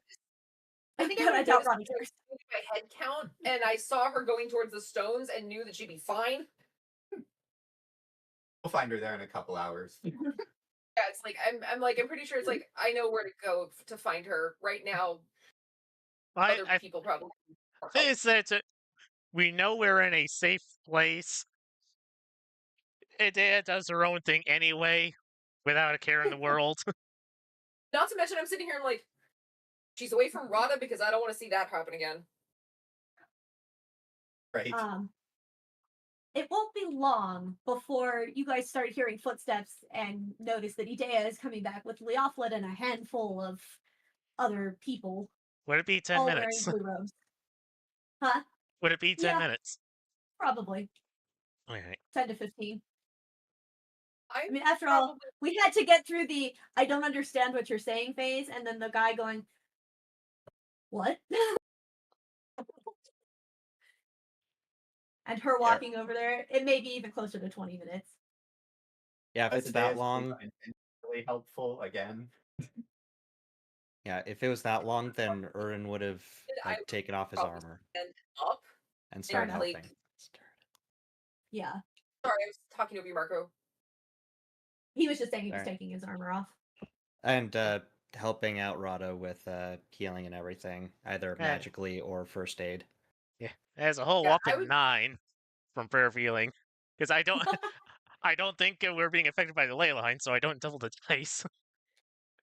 I think I Good, would I have doubt noticed Ron if I was cares. doing my head count, and I saw her going towards the stones, and knew that she'd be fine. We'll find her there in a couple hours. Yeah, it's like I'm pretty sure it's like I know where to go to find her right now. Other I people probably. need more think help. it's that we know we're in a safe place. Idea does her own thing anyway, without a care in the world. Not to mention, I'm sitting here. I'm like, she's away from Rada because I don't want to see that happen again. Right. It won't be long before you guys start hearing footsteps and notice that Idea is coming back with Leothlid and a handful of other people, Would it be 10 all wearing minutes? blue robes. Huh? Would it be 10 Yeah. minutes? Probably Okay. 10 to 15. I I mean, after all, we had to get through the "I don't understand what you're saying" phase, and then the guy going, "What?" and her walking over there. It may be even closer to 20 minutes. Yeah, if As it's that Adea's long, really helpful again. yeah, if it was that long, then Urin would have I like would taken off his probably armor stand up. and started enough. helping. Yeah. Sorry, I was talking over you, Marco. He was just saying he was Sorry. taking his armor off. And helping out Rada with healing and everything, either magically or first aid. Yeah. As a whole, Yeah, I whopping would- 9 from prayer healing. Because I don't I don't think we're being affected by the ley line, so I don't double the dice.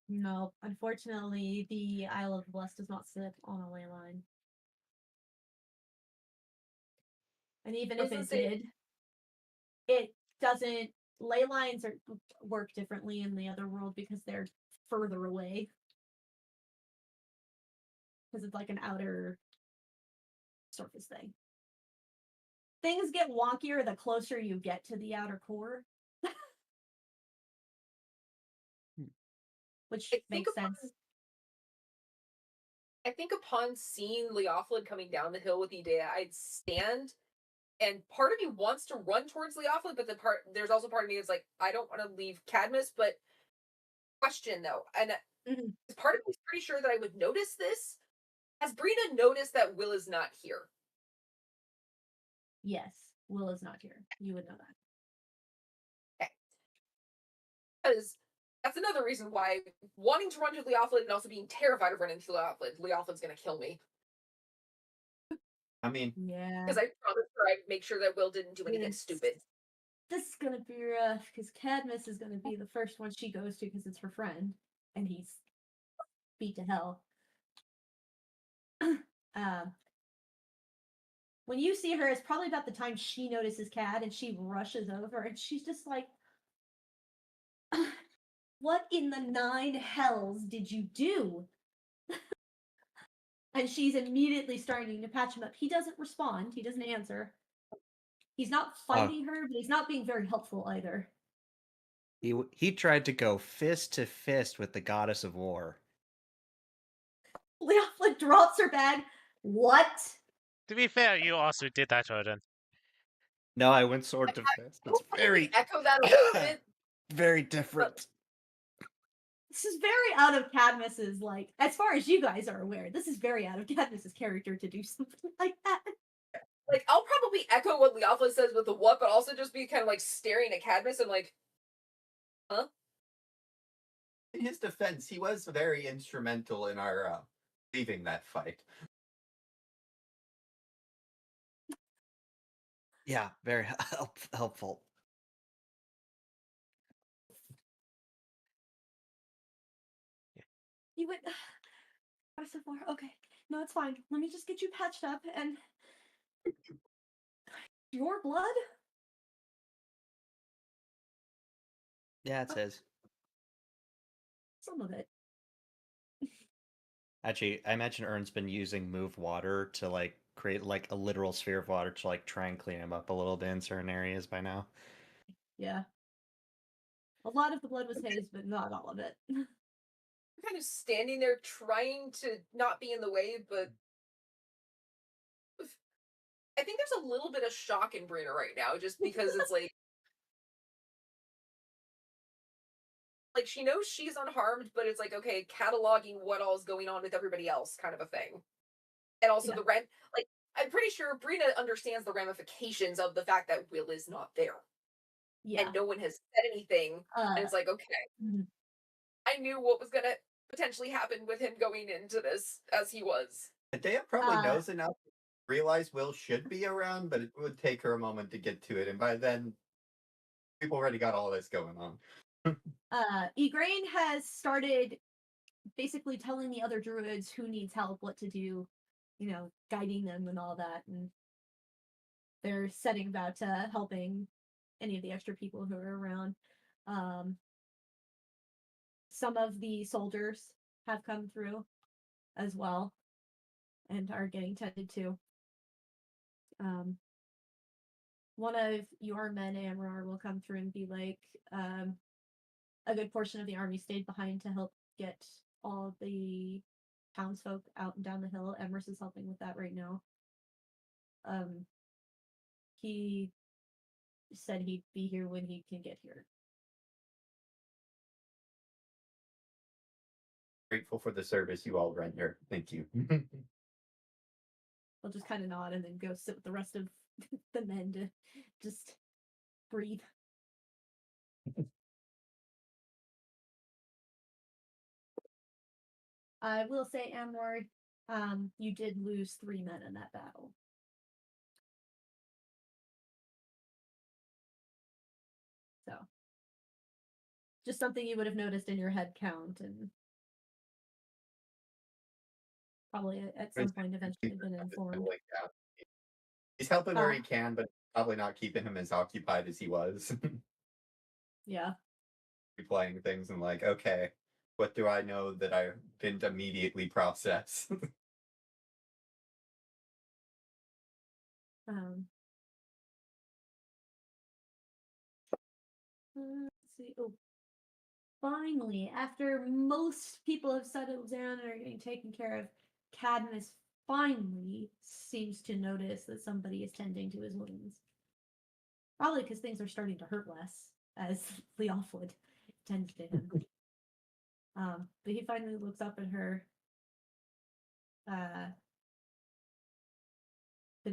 No, unfortunately, the Isle of the Blessed does not sit on a ley line. And even I if was it gonna say- did, it doesn't ley lines work differently in the other world because they're further away. Because it's like an outer surface thing. Things get wonkier the closer you get to the outer core. Which makes sense. I think upon seeing Leoflid coming down the hill with Idea, I'd stand, and part of me wants to run towards Leoflid, but there's also part of me that's like, I don't want to leave Cadmus, but question though, and part of me is pretty sure that I would notice this. Has Brina noticed that Will is not here? Yes, Will is not here. You would know that. Okay. Because that's another reason why wanting to run to Leoflid and also being terrified of running to Leoflid. Leoflid's gonna kill me. I mean, yeah. Because I promised her I'd make sure that Will didn't do anything stupid. This is gonna be rough, because Cadmus is gonna be the first one she goes to because it's her friend, and he's beat to hell. When you see her, it's probably about the time she notices Cad, and she rushes over, and she's just like, what in the 9 hells did you do? And she's immediately starting to patch him up. He doesn't respond. He doesn't answer. He's not fighting her, but he's not being very helpful either. He tried to go fist to fist with the goddess of war. Leoflid drops her bag. What? To be fair, you also did that, Jordan. No, I went sword to fist. It's very echo that a little bit. very different. This is very out of Cadmus's, like, as far as you guys are aware, this is very out of Cadmus's character to do something like that. Like, I'll probably echo what Leoflid says with the what, but also just be kind of like staring at Cadmus and like, huh? in his defense, he was very instrumental in our leaving that fight. Yeah, very helpful. You went. I said more. Okay, no, it's fine. Let me just get you patched up and. Your blood? Yeah, it says. Some of it. Actually, I imagine Ern's been using move water to like create like a literal sphere of water to like try and clean him up a little bit in certain areas by now. Yeah. A lot of the blood was his, but not all of it. I'm kind of standing there trying to not be in the way, but I think there's a little bit of shock in Brina right now, just because it's like she knows she's unharmed, but it's like, okay, cataloging what all is going on with everybody else, kind of a thing. And also I'm pretty sure Brina understands the ramifications of the fact that Will is not there. Yeah. And no one has said anything. And it's like, okay. I knew what was gonna potentially happen with him going into this as he was. Dea probably knows enough to realize Will should be around, but it would take her a moment to get to it, and by then we've already got all this going on. Igraine has started basically telling the other druids who needs help what to do, guiding them and all that, and they're setting about helping any of the extra people who are around. Some of the soldiers have come through as well and are getting tended to. One of your men, Amrar, will come through and be like, a good portion of the army stayed behind to help get all the townsfolk out and down the hill. Emrys is helping with that right now. He said he'd be here when he can get here. Grateful for the service you all render. Thank you. I'll just kind of nod and then go sit with the rest of the men to just breathe. I will say, Amor, you did lose 3 men in that battle. So, just something you would have noticed in your head count and probably at some point eventually been informed. He's helping where he can, but probably not keeping him as occupied as he was. Yeah. replaying things and like, okay, what do I know that I didn't immediately process? Um, let's see. Oh, finally, after most people have settled down and are getting taken care of, Cadmus finally seems to notice that somebody is tending to his wounds. Probably because things are starting to hurt less, as Leofold tends to him. But he finally looks up at her, but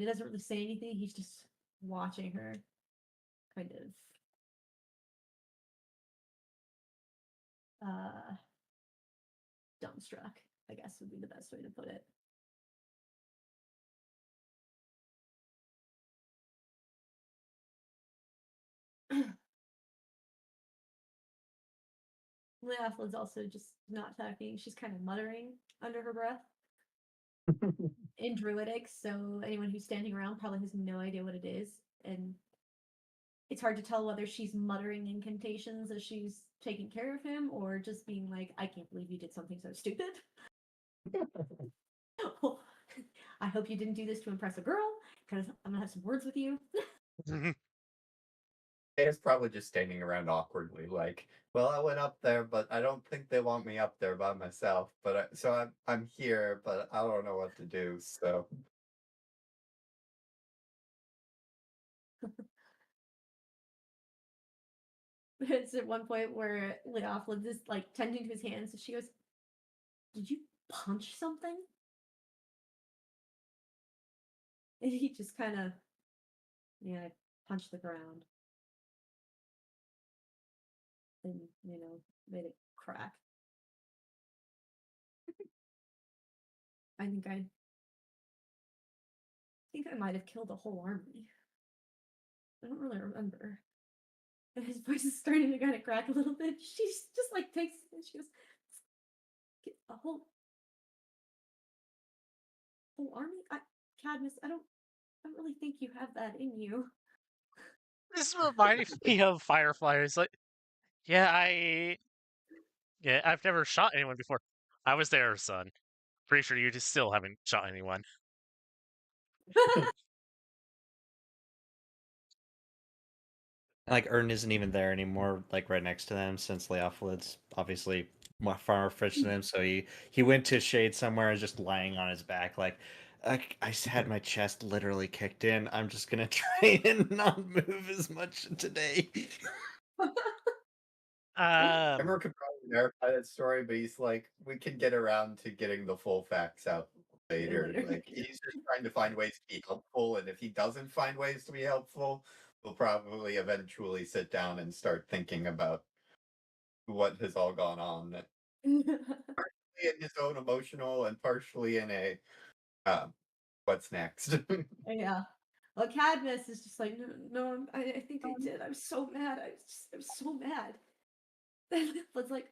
he doesn't really say anything. He's just watching her, kind of dumbstruck, I guess would be the best way to put it. Leopold's also just not talking. She's kind of muttering under her breath in Druidic, so anyone who's standing around probably has no idea what it is. And it's hard to tell whether she's muttering incantations as she's taking care of him or just being like, I can't believe you did something so stupid. I hope you didn't do this to impress a girl, because I'm gonna have some words with you. It's probably just standing around awkwardly, like, well, I went up there, but I don't think they want me up there by myself. But I'm here, but I don't know what to do. So It's at one point where Leopold is like tending to his hands, and she goes, "Did you punch something?" And he just kind of, yeah, I punched the ground, and made it crack. I think I might have killed a whole army. I don't really remember. And his voice is starting to kind of crack a little bit. She's just like takes, and she goes, "A whole army? Cadmus, I don't really think you have that in you." This reminded me of Fireflies. Like, yeah, I've never shot anyone before. I was there, son. Pretty sure you just still haven't shot anyone. Like Ern isn't even there anymore, like right next to them, since Leopold's obviously far more fresh than him. So he went to shade somewhere, and just lying on his back, like I had my chest literally kicked in. I'm just gonna try and not move as much today. Emmer could probably verify that story, but he's like, we can get around to getting the full facts out later. Later. Like he's just trying to find ways to be helpful, and if he doesn't find ways to be helpful, we'll probably eventually sit down and start thinking about what has all gone on. Partially in his own emotional and partially in a what's next. Yeah. Well, Cadmus is just like, no, no, I think I did. I'm so mad. I'm so mad. And Liz like,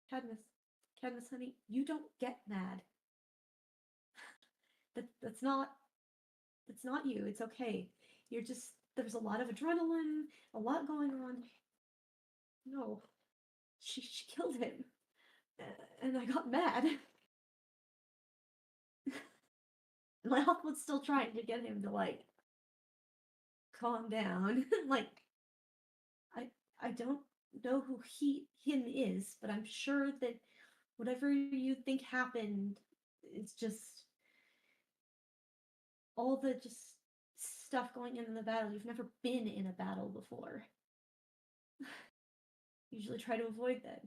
Cadmus, honey, you don't get mad. That's not you. It's okay. You're just there's a lot of adrenaline, a lot going on. No, she killed him, and I got mad. Laugh was still trying to get him to like calm down. Like, I I don't know who him is, but I'm sure that whatever you think happened, it's just all the just stuff going in the battle. You've never been in a battle before. Usually try to avoid that.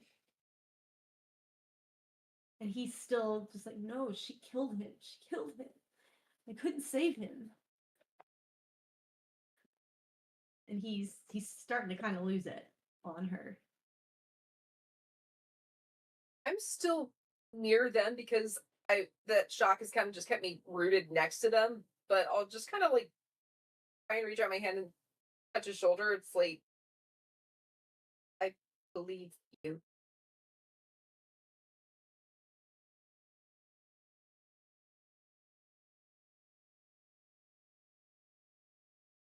And he's still just like, no, she killed him. She killed him. I couldn't save him. And he's starting to kind of lose it on her. I'm still near them because that shock has kind of just kept me rooted next to them. But I'll just kind of like try and reach out my hand and touch his shoulder. It's like, I believe you.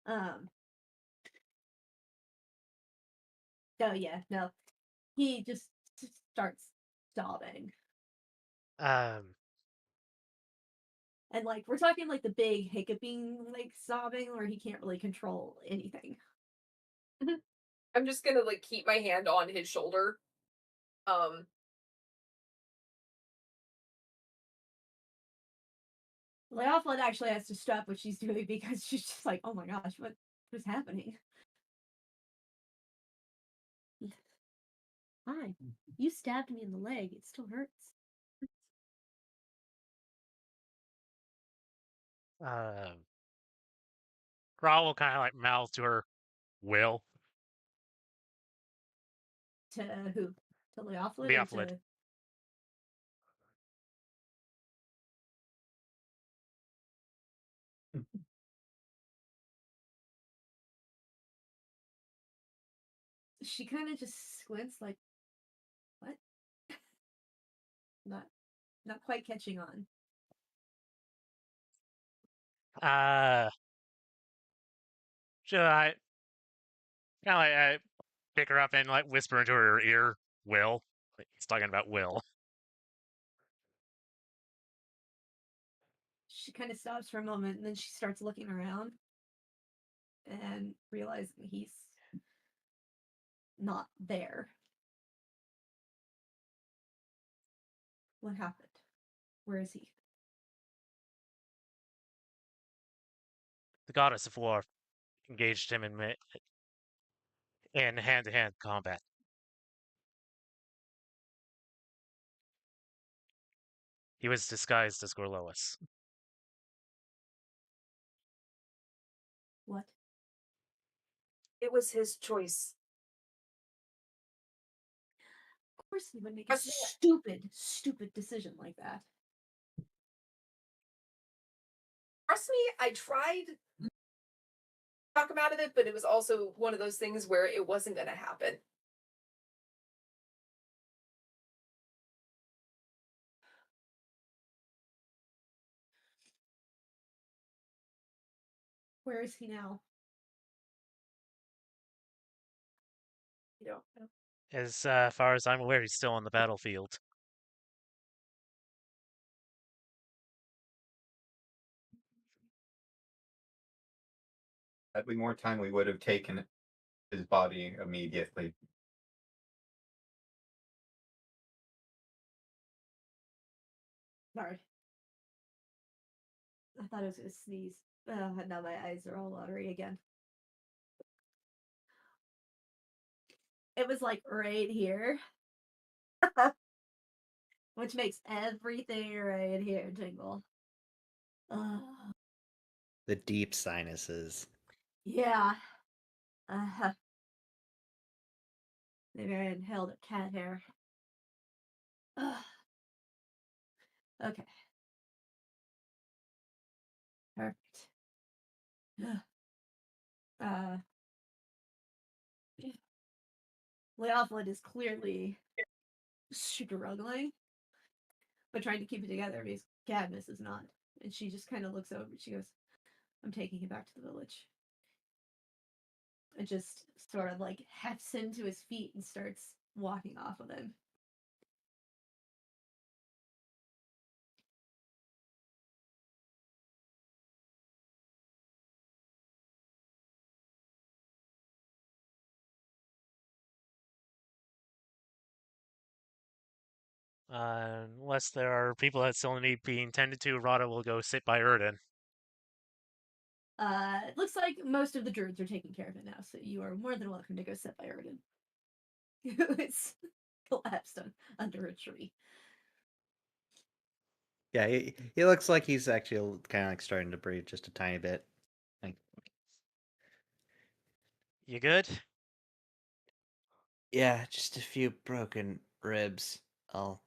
Um Oh yeah, no. He just starts sobbing. And like we're talking like the big hiccuping like sobbing where he can't really control anything. I'm just gonna like keep my hand on his shoulder. Um Leopold actually has to stop what she's doing because she's just like, oh my gosh, what is happening? Hi. You stabbed me in the leg. It still hurts. Ra will kind of like mouth to her, Will. To who? To Leopold or Leopold. to she kind of just squints like, what? Not quite catching on. Should I kind of like pick her up and like whisper into her ear, Will? Like, he's talking about Will. She kind of stops for a moment and then she starts looking around and realizing he's not there. What happened? Where is he? The goddess of war engaged him in hand-to-hand combat. He was disguised as Gorlois. What? it was his choice. Of course he would make a Trust me. stupid decision like that. Trust me, I tried to talk him out of it, but it was also one of those things where it wasn't gonna happen. Where is he now? You know. As far as I'm aware, he's still on the battlefield. Had we more time, we would have taken his body immediately. Sorry. I thought I was gonna sneeze. Now my eyes are all watery again. It was like right here. Which makes everything right here tingle. The deep sinuses. Yeah. Maybe I inhaled a cat hair. Okay. Perfect. uh, Leopold is clearly struggling, but trying to keep it together because Cadmus is not. And she just kind of looks over. She goes, I'm taking him back to the village. And just sort of like hefts him to his feet and starts walking off with him. Unless there are people that still need being tended to, Rada will go sit by Erden. It looks like most of the druids are taking care of it now, so you are more than welcome to go sit by Erden. Who is collapsed under a tree. Yeah, he looks like he's actually kind of like starting to breathe just a tiny bit. Like, You good? yeah, just a few broken ribs. I'll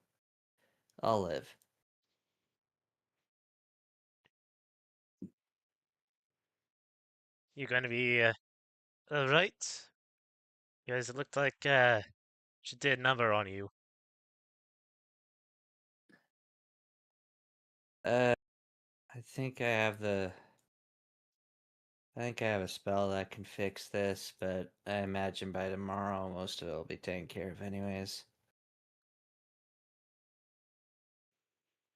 live. You going to be alright? Guys, it looked like she did a number on you. I think I have the I think I have a spell that can fix this, but I imagine by tomorrow most of it will be taken care of anyways.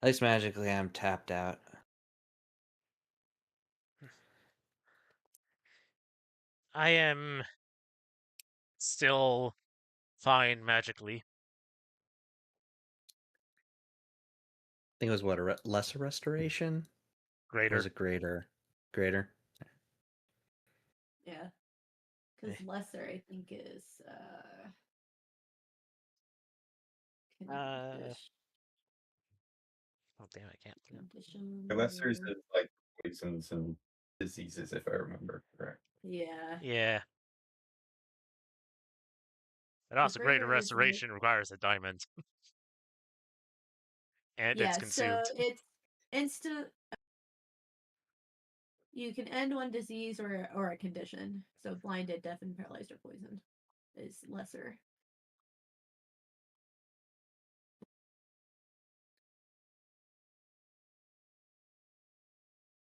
At least magically I'm tapped out. I am still fine magically. I think it was what, a lesser restoration? Or Greater. was it greater? Greater? Yeah. Because lesser, I think, is Uh, oh damn, I can't. condition. The lessers is like poisons and diseases, if I remember correct. Yeah. Yeah. And The also, greater greater is like, restoration requires a diamond. And it's yeah, so consumed. it's instant. You can end one disease or a condition. So blinded, deafened, paralyzed, or poisoned is lesser.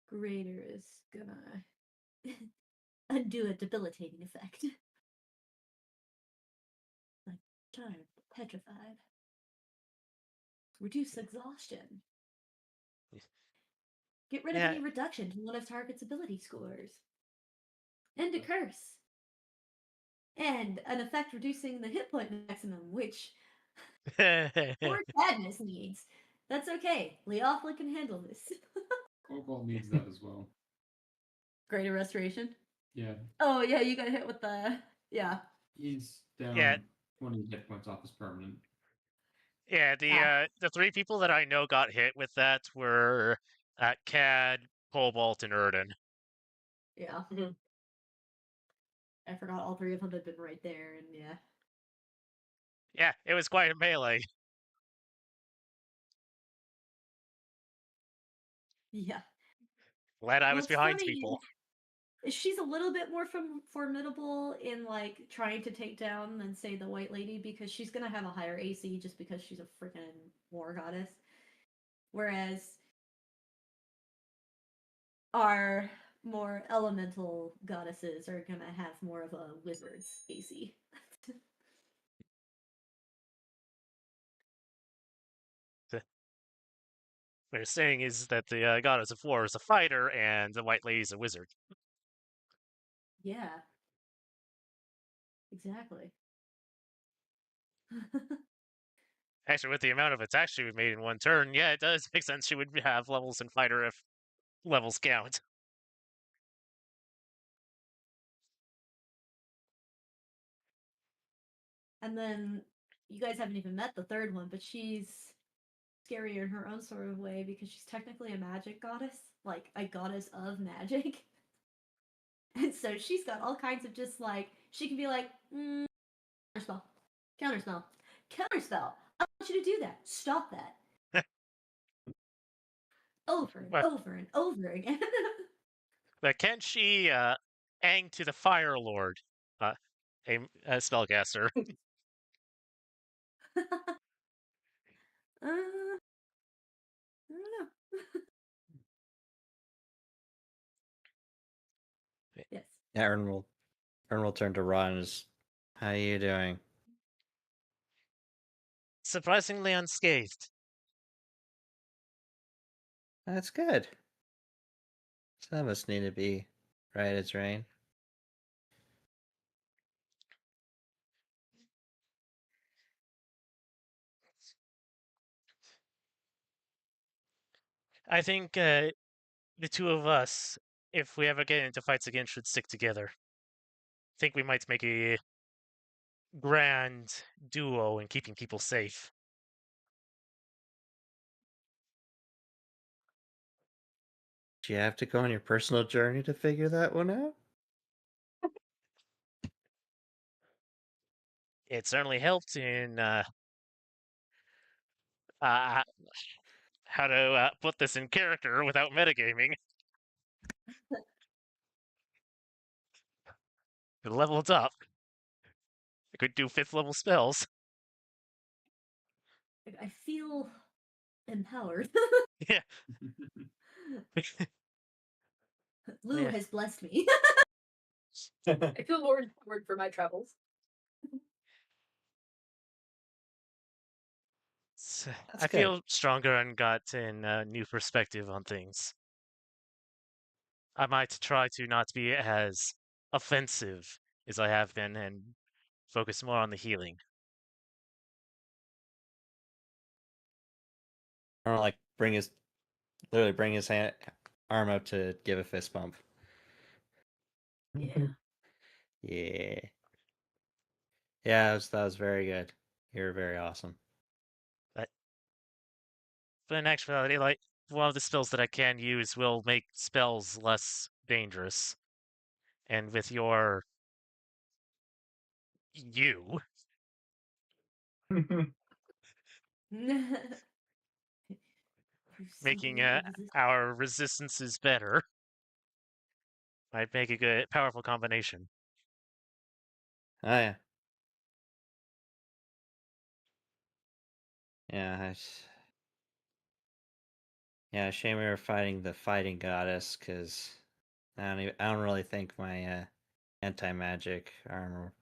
Greater is gonna undo a debilitating effect. Like charmed, petrified. Reduce exhaustion. Get rid of Yeah. any reduction to one of target's ability scores. End a curse. And an effect reducing the hit point maximum, which poor Cadmus needs. That's okay. Leothla can handle this. Cobalt needs that as well. Greater restoration. Yeah, Oh yeah, you got hit with the yeah. he's down Yeah. 20 hit points off his permanent. Yeah, the three people that I know got hit with that were Cad, Cobalt, and Erden. Yeah. I forgot all three of them had been right there, and yeah. Yeah, it was quite a melee. Yeah. Glad I Well, was it's behind funny. people. She's a little bit more formidable in like trying to take down than say the White Lady because she's gonna have a higher AC just because she's a freaking war goddess. Whereas our more elemental goddesses are gonna have more of a wizard's AC. What they're saying is that the goddess of war is a fighter and the white lady is a wizard. Yeah. Exactly. Actually, with the amount of attacks she made in one turn, yeah, it does make sense she would have levels in fighter if levels count. And then you guys haven't even met the third one, but she's scarier in her own sort of way because she's technically a magic goddess, like a goddess of magic. And so she's got all kinds of just like she can be like, counterspell, counterspell, counterspell. I want you to do that. Stop that. Over and But, over and over again. but can she ang to the Fire Lord, a spellcaster? I don't know. Yes. Yeah, Ern will turn to Ron and just, how you doing? Surprisingly unscathed. That's good. Some of us need to be right as rain. I think the two of us, if we ever get into fights again, should stick together. I think we might make a grand duo in keeping people safe. Do you have to go on your personal journey to figure that one out? It certainly helped in uh, how to put this in character without metagaming. It leveled up. I could do 5th level spells. I feel empowered. Yeah. Lou Yeah. has blessed me. I feel more empowered for my travels. That's I good. feel stronger and gotten a new perspective on things. I might try to not be as offensive as I have been and focus more on the healing. Or like bring his arm up to give a fist bump. Yeah. Yeah. Yeah, that was very good. You're very awesome. But in actuality, like one of the spells that I can use will make spells less dangerous. And with your you You making simply exist. our resistances better, might make a good, powerful combination. Oh yeah. Yeah, yeah, shame we were fighting the fighting goddess, because I don't really think my anti-magic armor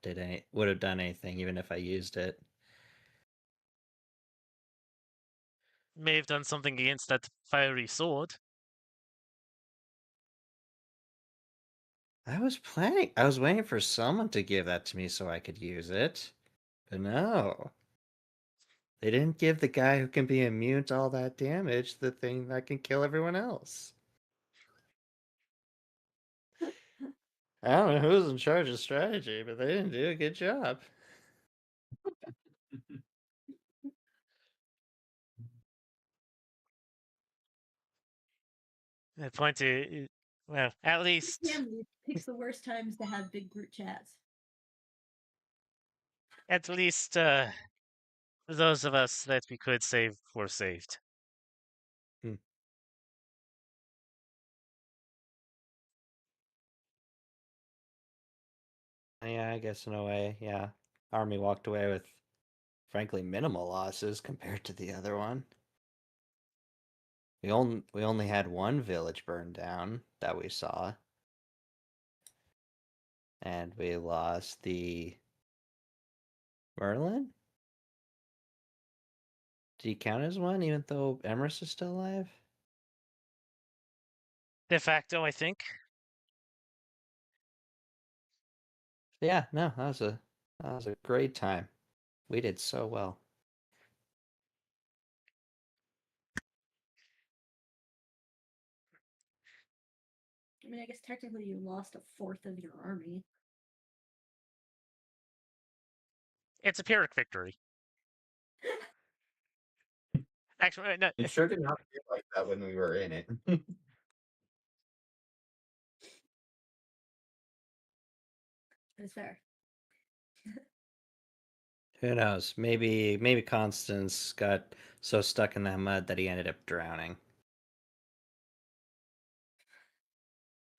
would have done anything even if I used it. May have done something against that fiery sword. I was waiting for someone to give that to me so I could use it. But no. They didn't give the guy who can be immune to all that damage the thing that can kill everyone else. I don't know who's in charge of strategy, but they didn't do a good job. The point is, well, at least, Family picks the worst times to have big group chats. at least, those of us that we could save were saved. Yeah, I guess in a way, yeah. Army walked away with, frankly, minimal losses compared to the other one. We only had one village burned down that we saw. And we lost the Merlin? Did he count as one, even though Emrys is still alive? De facto, I think. Yeah, no, that was a great time. We did so well. I mean, I guess technically you lost a fourth of your army. It's a Pyrrhic victory. Actually, no, It sure did not feel like that when we were in it. That's fair. Who knows? Maybe Constance got so stuck in that mud that he ended up drowning.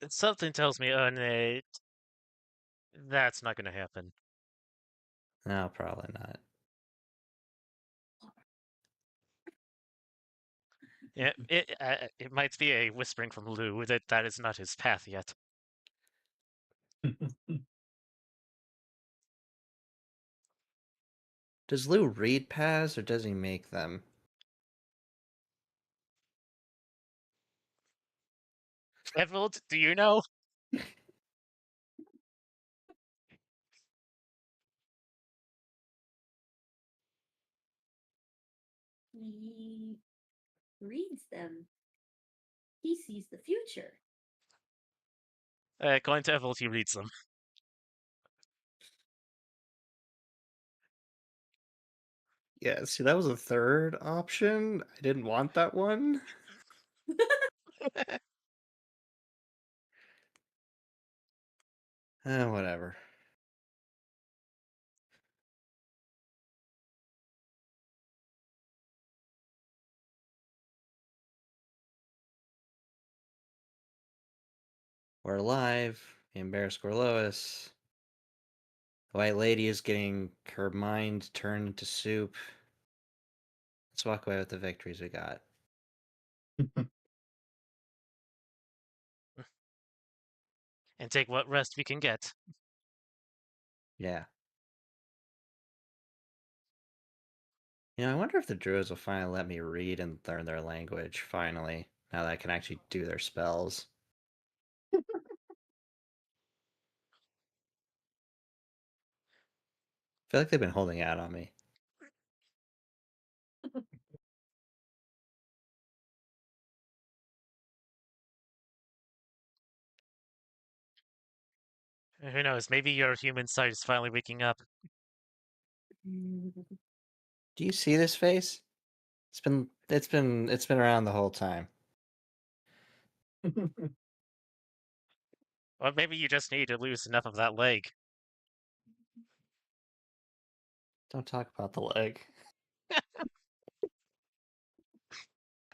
something tells me, Nate, that's not going to happen. No, probably not. Yeah, it might be a whispering from Lou that that is not his path yet. Does Lou read paths or does he make them? Emerald, do you know? He reads them. He sees the future. According to Emerald, he reads them. Yeah, see, that was a third option. I didn't want that one. Whatever. We're alive. The embarrassed Gorlois. The White Lady is getting her mind turned into soup. Let's walk away with the victories we got. and take what rest we can get. Yeah. You know, I wonder if the druids will finally let me read and learn their language, finally, now that I can actually do their spells. I feel like they've been holding out on me. Who knows? Maybe your human side is finally waking up. Do you see this face? It's been around the whole time. Or maybe you just need to lose enough of that leg. Don't talk about the leg.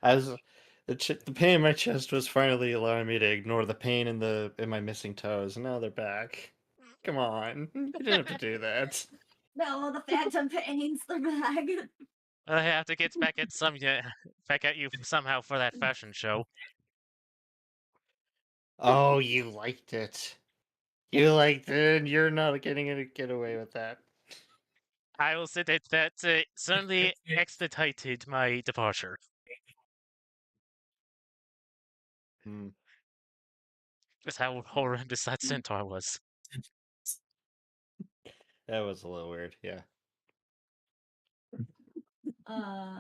The pain in my chest was finally allowing me to ignore the pain in my missing toes, and now they're back. Come on, you didn't have to do that. No, the phantom pains, they're back. I have to get back at back at you somehow for that fashion show. Oh, you liked it. You liked it, and you're not getting to get away with that. I will say that certainly expedited my departure. Hmm. Just how horrendous that centaur was. That was a little weird. Yeah.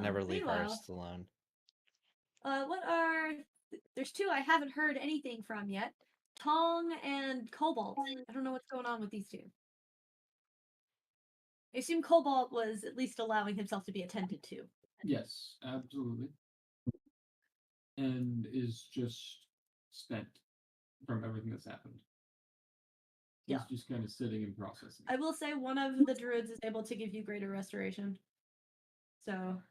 Never leave Meanwhile, artists alone. there's two I haven't heard anything from yet. Tong and Cobalt. I don't know what's going on with these two. I assume Cobalt was at least allowing himself to be attended to. Yes, absolutely. And is just spent from everything that's happened. Yeah. He's just kind of sitting and processing. I will say one of the druids is able to give you greater restoration. So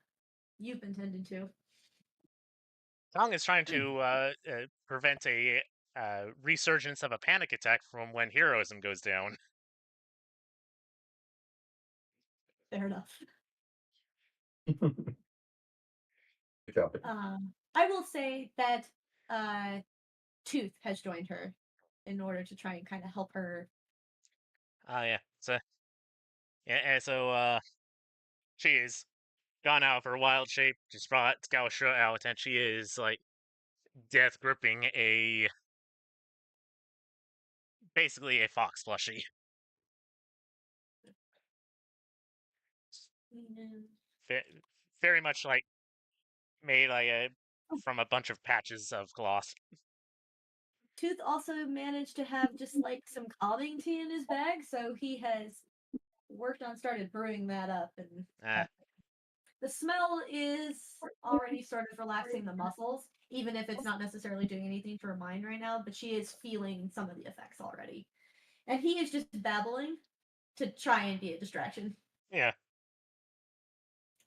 you've been tended to. Tong is trying to prevent a resurgence of a panic attack from when heroism goes down. Fair enough. Good job. I will say that Tooth has joined her in order to try and kind of help her. Yeah. So she is gone out of her wild shape, just brought Gaosha out, and she is like death gripping basically a fox plushie. Very much like made like from a bunch of patches of gloss. Tooth also managed to have just like some calming tea in his bag, so he has started brewing that up, and the smell is already sort of relaxing the muscles, even if it's not necessarily doing anything for her mind right now, but she is feeling some of the effects already. And he is just babbling to try and be a distraction. Yeah.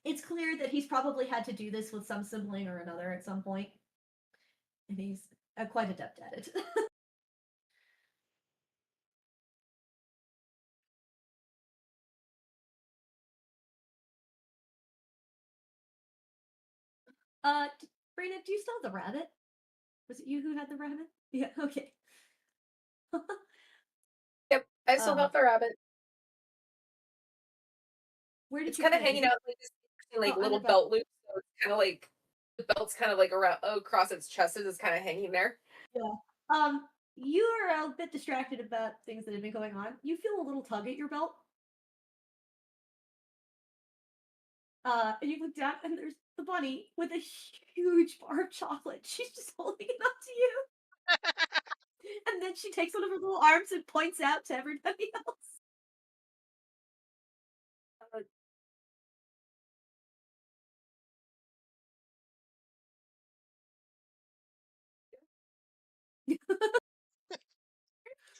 It's clear that he's probably had to do this with some sibling or another at some point, and he's quite adept at it. Brina, do you still have the rabbit? Was it you who had the rabbit? Yeah, okay. Yep, I still have the rabbit. Where did It's you kind of put it? hanging out like this, like on little the belt. belt loops. So it's kind of like the belt's kind of like around across its chest as it's kind of hanging there. Yeah. You are a bit distracted about things that have been going on. You feel a little tug at your belt. And you look down, and there's the bunny with a huge bar of chocolate. She's just holding it up to you. And then she takes one of her little arms and points out to everybody else.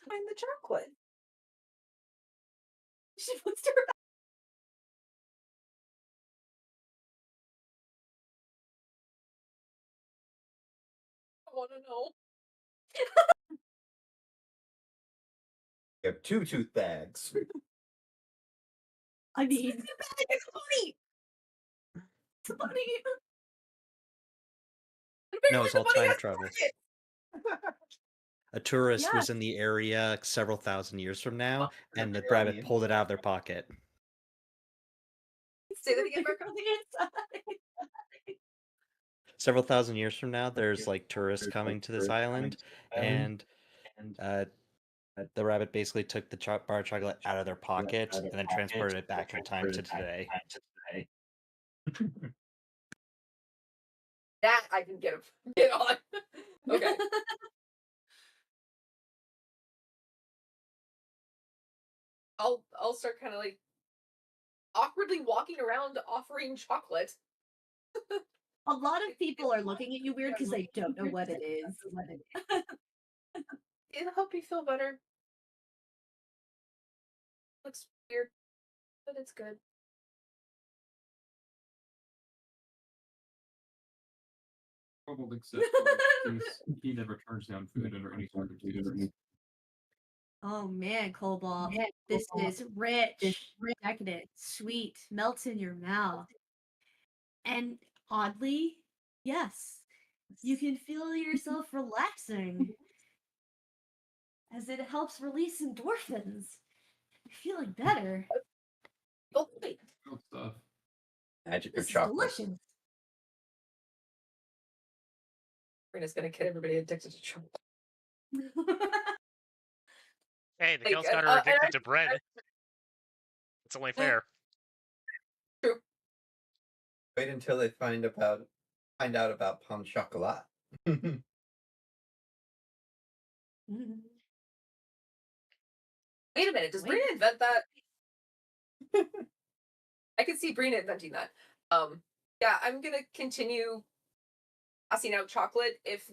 Find the chocolate. She puts her I want to know. You have 2 tooth bags. I mean, It's funny. it's a bunny. No, it's all The bunny time has travel. pockets. A tourist Yes. was in the area several thousand years from now, and the Really rabbit on the pulled it out of their pocket. Say that again, From the inside. Several thousand years from now, there's like tourists coming to this island, and the rabbit basically took the bar of chocolate out of their pocket and then transported it back in time to today. That I can get on. Okay. I'll start kind of like awkwardly walking around offering chocolate. A lot of people are looking at you weird because they don't know what it is. It'll help you feel better. Looks weird, but it's good. Probably accept since he never turns down food under any circumstances. Oh man, Cobalt. This is rich, decadent, sweet, melts in your mouth. And oddly, yes, you can feel yourself relaxing as it helps release endorphins. You're feeling better. Oh, wait. Good stuff. Magic This of is chocolate. delicious. Brina's gonna get everybody addicted to chocolate. Hey, the Like, girls got her and addicted I- to bread. It's only fair. True. Wait until they find out about pain chocolat. Wait a minute, does Wait. Brina invent that? I could see Brina inventing that. Yeah, I'm gonna continue passing out chocolate. If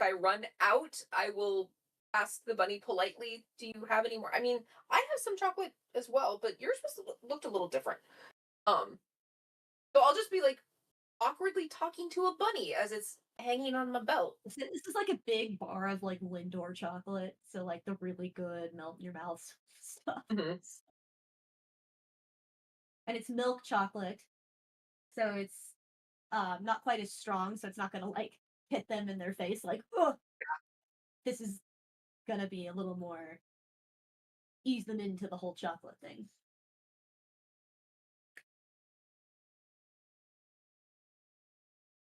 I run out, I will ask the bunny politely, do you have any more? I mean, I have some chocolate as well, but yours looked a little different. So I'll just be like awkwardly talking to a bunny as it's hanging on my belt. This is like a big bar of like Lindor chocolate, so like the really good melt in your mouth stuff. Mhm. And it's milk chocolate, so it's not quite as strong, so it's not gonna like hit them in their face like, oh, this is gonna be a little more ease them into the whole chocolate thing.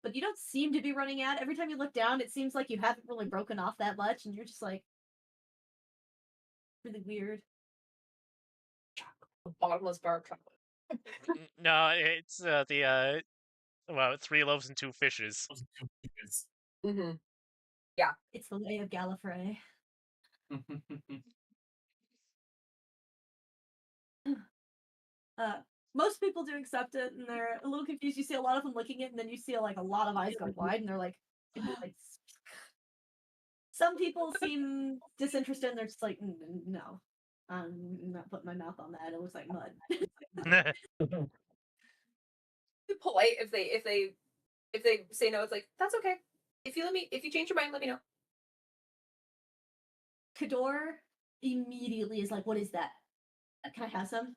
But you don't seem to be running out. Every time you look down, it seems like you haven't really broken off that much, and you're just like really weird. A bottomless bar of chocolate. No, it's well, 3 loaves and 2 fishes. Mm-hmm. It's the way of Gallifrey. Most people do accept it, and they're a little confused. You see a lot of them looking at it, and then you see like a lot of eyes go wide, and they're like, some people seem disinterested, and they're just like, no, I'm not putting my mouth on that. It looks like mud. Be polite if they say no. It's like that's okay. If you change your mind, let me know. Kador immediately is like, what is that? Can I have some?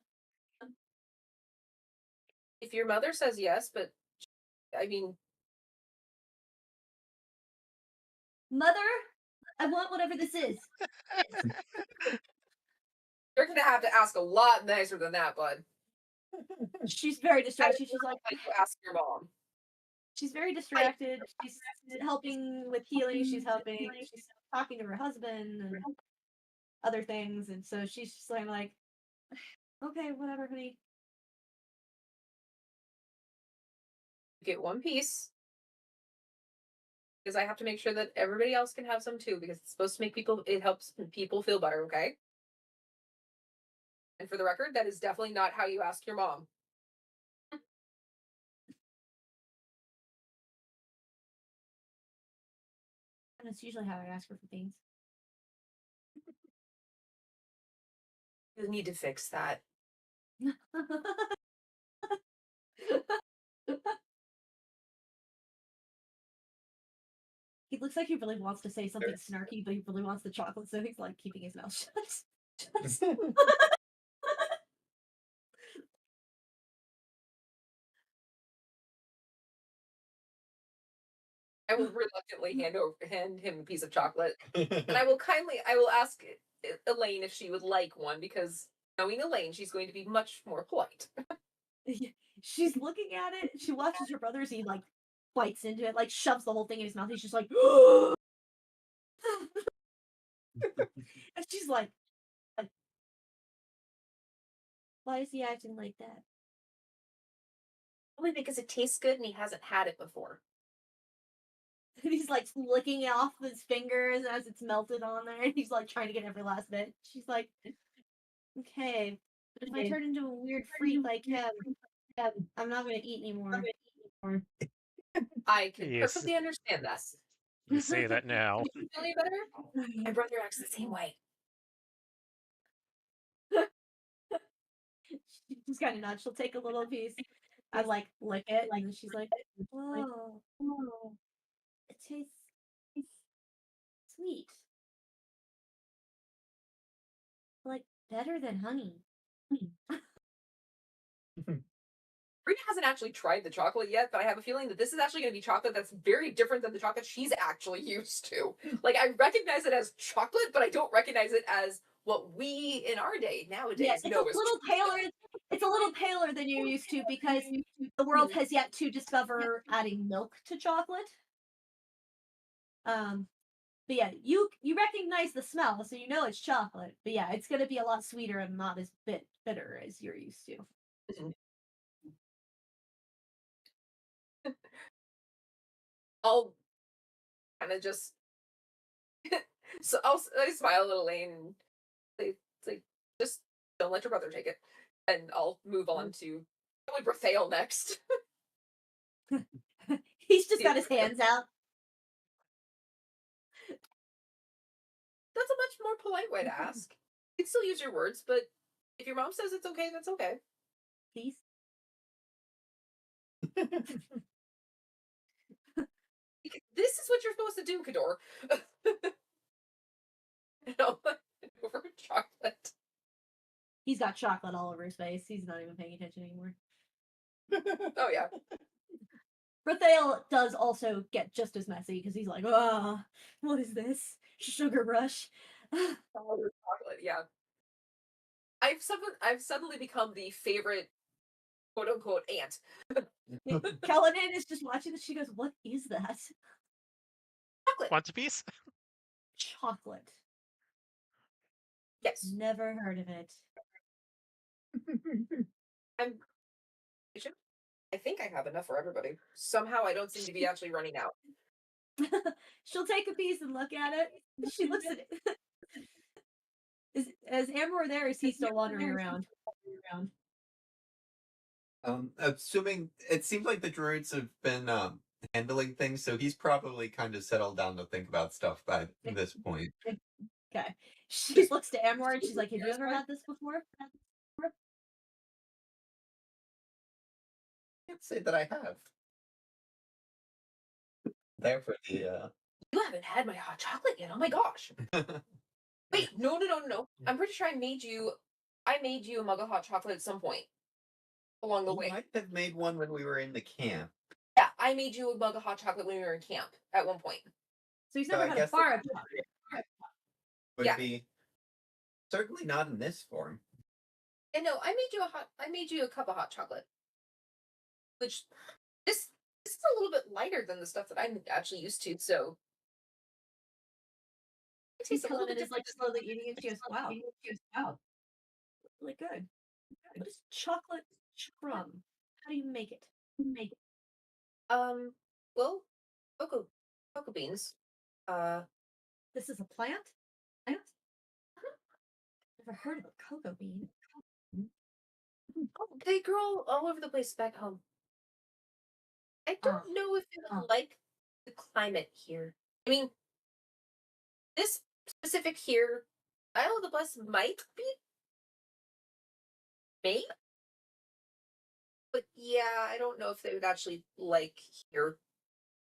If your mother says yes, but I mean, Mother, I want whatever this is. you're gonna have to ask a lot nicer than that, bud. She's very distracted. She's like, You ask your mom. she's very distracted. She's helping with healing. She's talking to her husband and other things. And so she's just like, okay, whatever, honey. Get one piece. Because I have to make sure that everybody else can have some too, because it's supposed to make it helps people feel better, okay? And for the record, that is definitely not how you ask your mom. And that's usually how I ask her for things. You need to fix that. He looks like he really wants to say something snarky, but he really wants the chocolate, so he's like keeping his mouth shut. I will reluctantly hand him a piece of chocolate, and I will ask Elaine if she would like one, because knowing Elaine, she's going to be much more polite. She's looking at it. She watches her brother as he like bites into it, like shoves the whole thing in his mouth. He's just like, and she's like, why is he acting like that? Only because it tastes good and he hasn't had it before. And he's like licking it off his fingers as it's melted on there. And he's like trying to get every last bit. She's like, okay, if I turn into a weird freak like him, I'm not gonna eat anymore. I can Yes. perfectly understand that. You say that now. You feel any better? My brother acts the same way. She's kind of nuts. She'll take a little piece and like lick it, and then she's like, "Whoa, it tastes sweet, like better than honey." Rita hasn't actually tried the chocolate yet, but I have a feeling that this is actually going to be chocolate that's very different than the chocolate she's actually used to. Like, I recognize it as chocolate, but I don't recognize it as what we in our day nowadays Yeah, it's a know as little chocolate. paler. It's a little paler than you're used to because the world has yet to discover adding milk to chocolate. But yeah, you recognize the smell, so you know it's chocolate. But yeah, it's gonna be a lot sweeter and not as bitter as you're used to. Mhm. I'll kind of just so I smile at Elaine and say, just don't let your brother take it, and I'll move on to probably Brathael next. He's just got his hands out. That's a much more polite way to ask. You can still use your words, but if your mom says it's okay, that's okay. Please. This is what you're supposed to do, Kador. No, over chocolate. He's got chocolate all over his face. He's not even paying attention anymore. Oh yeah. Brathael does also get just as messy because he's like, "Ah, what is this? Sugar rush." Chocolate, yeah. I've suddenly become the favorite quote unquote aunt. Callanan is just watching this. She goes, "What is that?" Chocolate. Want a piece? Chocolate. Yes. Never heard of it. I think I have enough for everybody. Somehow I don't seem to be actually running out. She'll take a piece and look at it. She looks at it. Is Amber there? Or is he still wandering around? Assuming it seems like the druids have been handling things, so he's probably kind of settled down to think about stuff by this point. Okay. She looks to Amber and she's like, "Have you ever had this before?" Can't say that I have. There for the You haven't had my hot chocolate yet. Oh my gosh. Wait, no. I'm pretty sure I made you a mug of hot chocolate at some point along the You way. might have made one when we were in the camp. Yeah, I made you a mug of hot chocolate when we were in camp at one point. So he's So never I had a guess bar it of chocolate. would Yeah. be certainly not in this form. And no, I made you a cup of hot chocolate. Which this is a little bit lighter than the stuff that I'm actually used to, so it He's tastes a little coming bit and is different. like slowly eating it. She goes, "Wow, really good. What is chocolate crumb? How do you make it?" Well, cocoa beans. This is a plant? Never heard of a cocoa bean. They grow all over the place back home. I don't know if they would like the climate here. I mean, this specific here, Isle of the Blessed might be made, but yeah, I don't know if they would actually like here.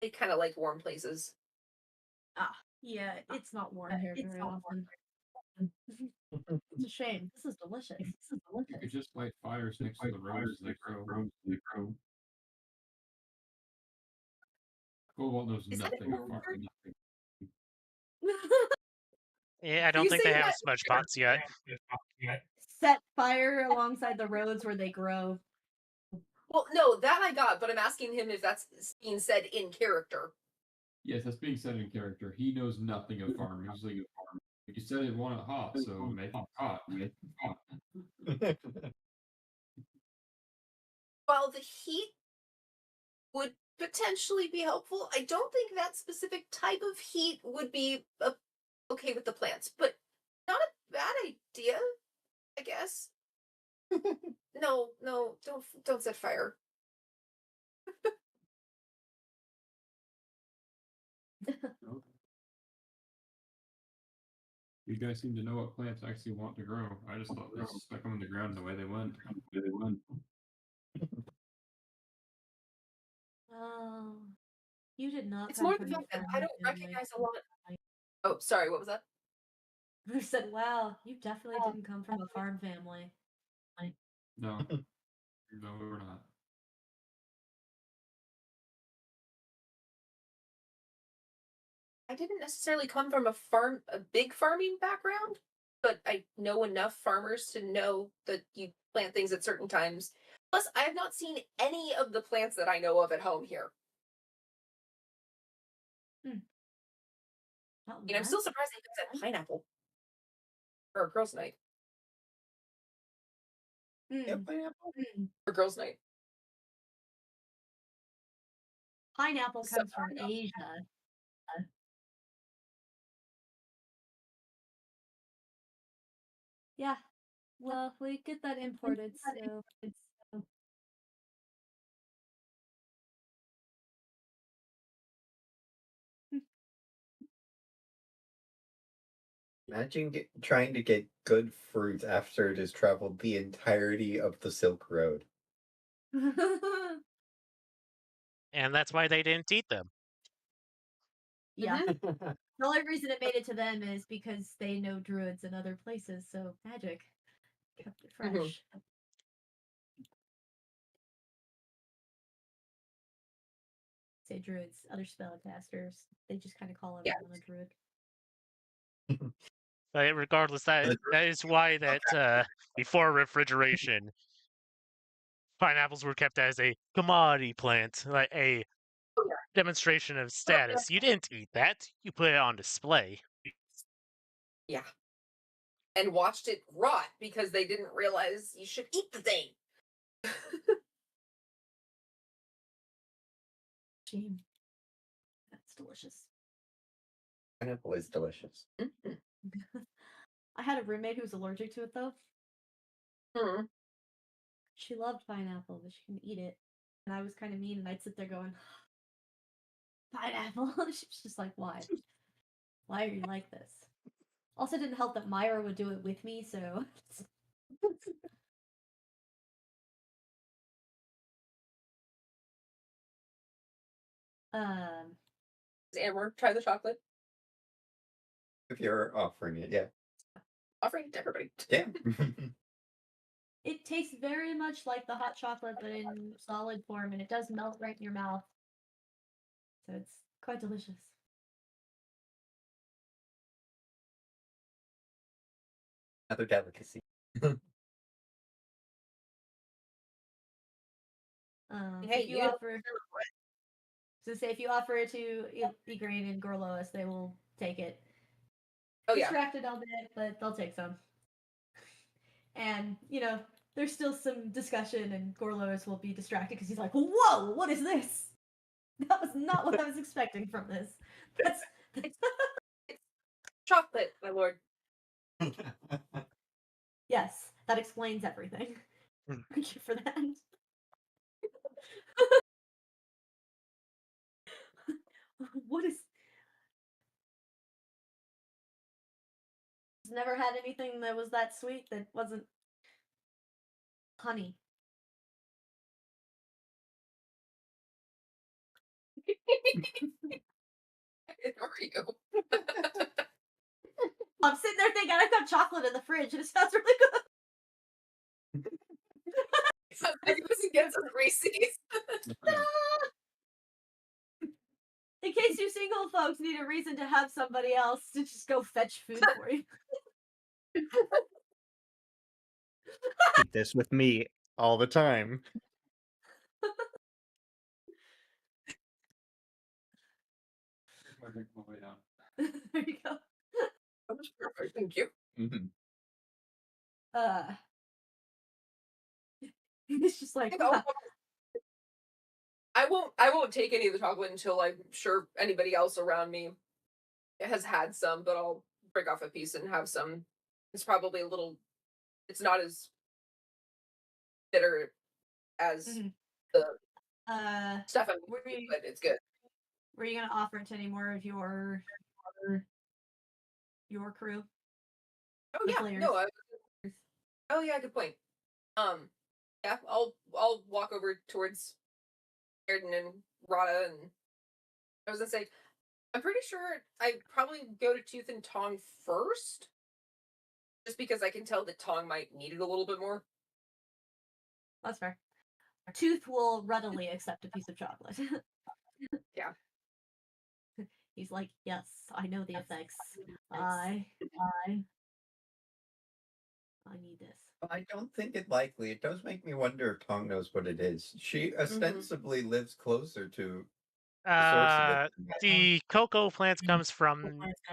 They kind of like warm places. Yeah, it's not warm here very often. It's a shame. This is delicious. You could just light fires next to the roads as they grow. Of Cobalt knows Is that nothing of over? farming. Yeah, I Are don't you think they saying have that? smudge pots yet. Set fire alongside the roads where they grow. Well, no, that I got, but I'm asking him if that's being said in character. Yes, that's being said in character. He knows nothing of farming. He's like, you said it want it hot, so make it hot. While the heat would potentially be helpful, I don't think that specific type of heat would be okay with the plants, but not a bad idea, I guess. No, don't set fire. You guys seem to know what plants actually want to grow. I just thought they stuck them in the ground the way they went. Oh, you did not It's come more from the a fact that I farming don't family. recognize a lot. Oh, sorry, what was that? I said, wow, you definitely didn't come from a farm family. No, no, we're not. I didn't necessarily come from a big farming background, but I know enough farmers to know that you plant things at certain times. Plus, I have not seen any of the plants that I know of at home here. Not You know, I'm still one? surprised they got that pineapple for a girls' night. Mm, pineapple? mm. For girls' night. Pineapple So- comes from Asia. Yeah. Well, we get that imported, so it's Imagine trying to get good fruit after it has traveled the entirety of the Silk Road. And that's why they didn't eat them. yeah. Mhm. The only reason it made it to them is because they know druids in other places, so magic kept it fresh. Say druids, other spellcasters. They just kind of call everyone a druid. But regardless, that is why that before refrigeration, pineapples were kept as a commodity plant, like a Oh, yeah. demonstration of status. You didn't eat that; you put it on display. Yeah. And watched it rot because they didn't realize you should eat the thing. Shame. That's delicious. Pineapple is delicious. Mhm. I had a roommate who was allergic to it though. Mhm. She loved pineapple, but she couldn't eat it. And I was kind of mean, and I'd sit there going, pineapple. She was just like, why? Why are you like this? Also, didn't help that Myra would do it with me, so. um, Amber, try the chocolate. If you're offering it, yeah. Offering it to everybody. Yeah. it tastes very much like the hot chocolate, but in solid form, and it does melt right in your mouth. So it's quite delicious. Another delicacy. Hey, if you offer, so say if you offer it to Igraine and Gorlois, they will take it. Oh yeah. Distracted all bit, but they'll take some. And there's still some discussion, and Gorlois will be distracted because he's like, "Whoa, what is this? That was not what I was expecting from this." That's It's chocolate, my lord. yes, that explains everything. Thank you for that. What is? Never had anything that was that sweet that wasn't honey. How are you? I'm sitting there thinking I've got chocolate in the fridge, and it sounds really good. Sounds like it was against Reese's. In case you single folks need a reason to have somebody else to just go fetch food for you. Keep this with me all the time. I make my way down. There you go. That was perfect. Thank you. Mhm. It's just like, I think I won't take any of the chocolate until I'm sure anybody else around me has had some, but I'll break off a piece and have some. It's probably a little. It's not as bitter as Mhm. the stuff I'm were eating, you but it's good. were you gonna offer it to any more of your crew? Oh The yeah, players. no. Oh yeah, good point. Yeah, I'll walk over towards Airden and Rada, and I was gonna say, I'm pretty sure I probably go to Tooth and Tong first, just because I can tell that Tong might need it a little bit more. That's fair. Tooth will readily accept a piece of chocolate. Yeah. He's like, yes, I know the effects. I need this. I don't think it likely. It does make me wonder if Tong knows what it is. She ostensibly lives closer to the source of it. than I do. The cocoa plants comes from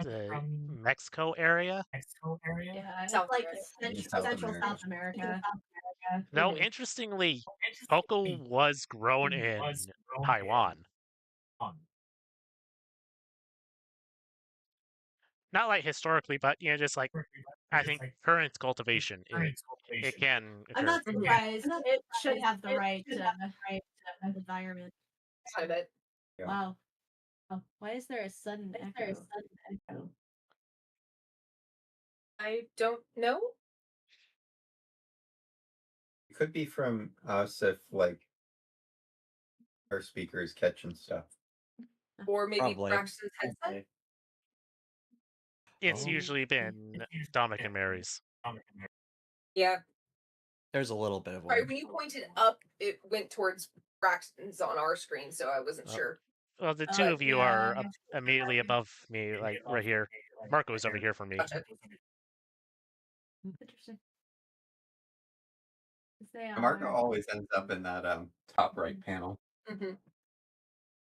the Mexico area. Yeah, it's South like America. South Central America. South America. No, Mhm. interestingly, cocoa was grown in Taiwan. Not like historically, but just like I think current cultivation, it can I'm occur. not surprised. It should have the right environment. Climate. Yeah. Wow. Why is there a sudden echo? I don't know. It could be from us if like our speakers catching stuff. Or maybe Probably. Braxton's headset. It's Oh. usually been Dominic and Mary's. Yeah. There's a little bit of Right. one. When you pointed up, it went towards Braxton's on our screen, so I wasn't Oh. sure. Well, the Oh, two of you are yeah. immediately above me, like right here. Marco's over here for me. Gotcha. Interesting. They And Marco are. always ends up in that top right panel. Hmm.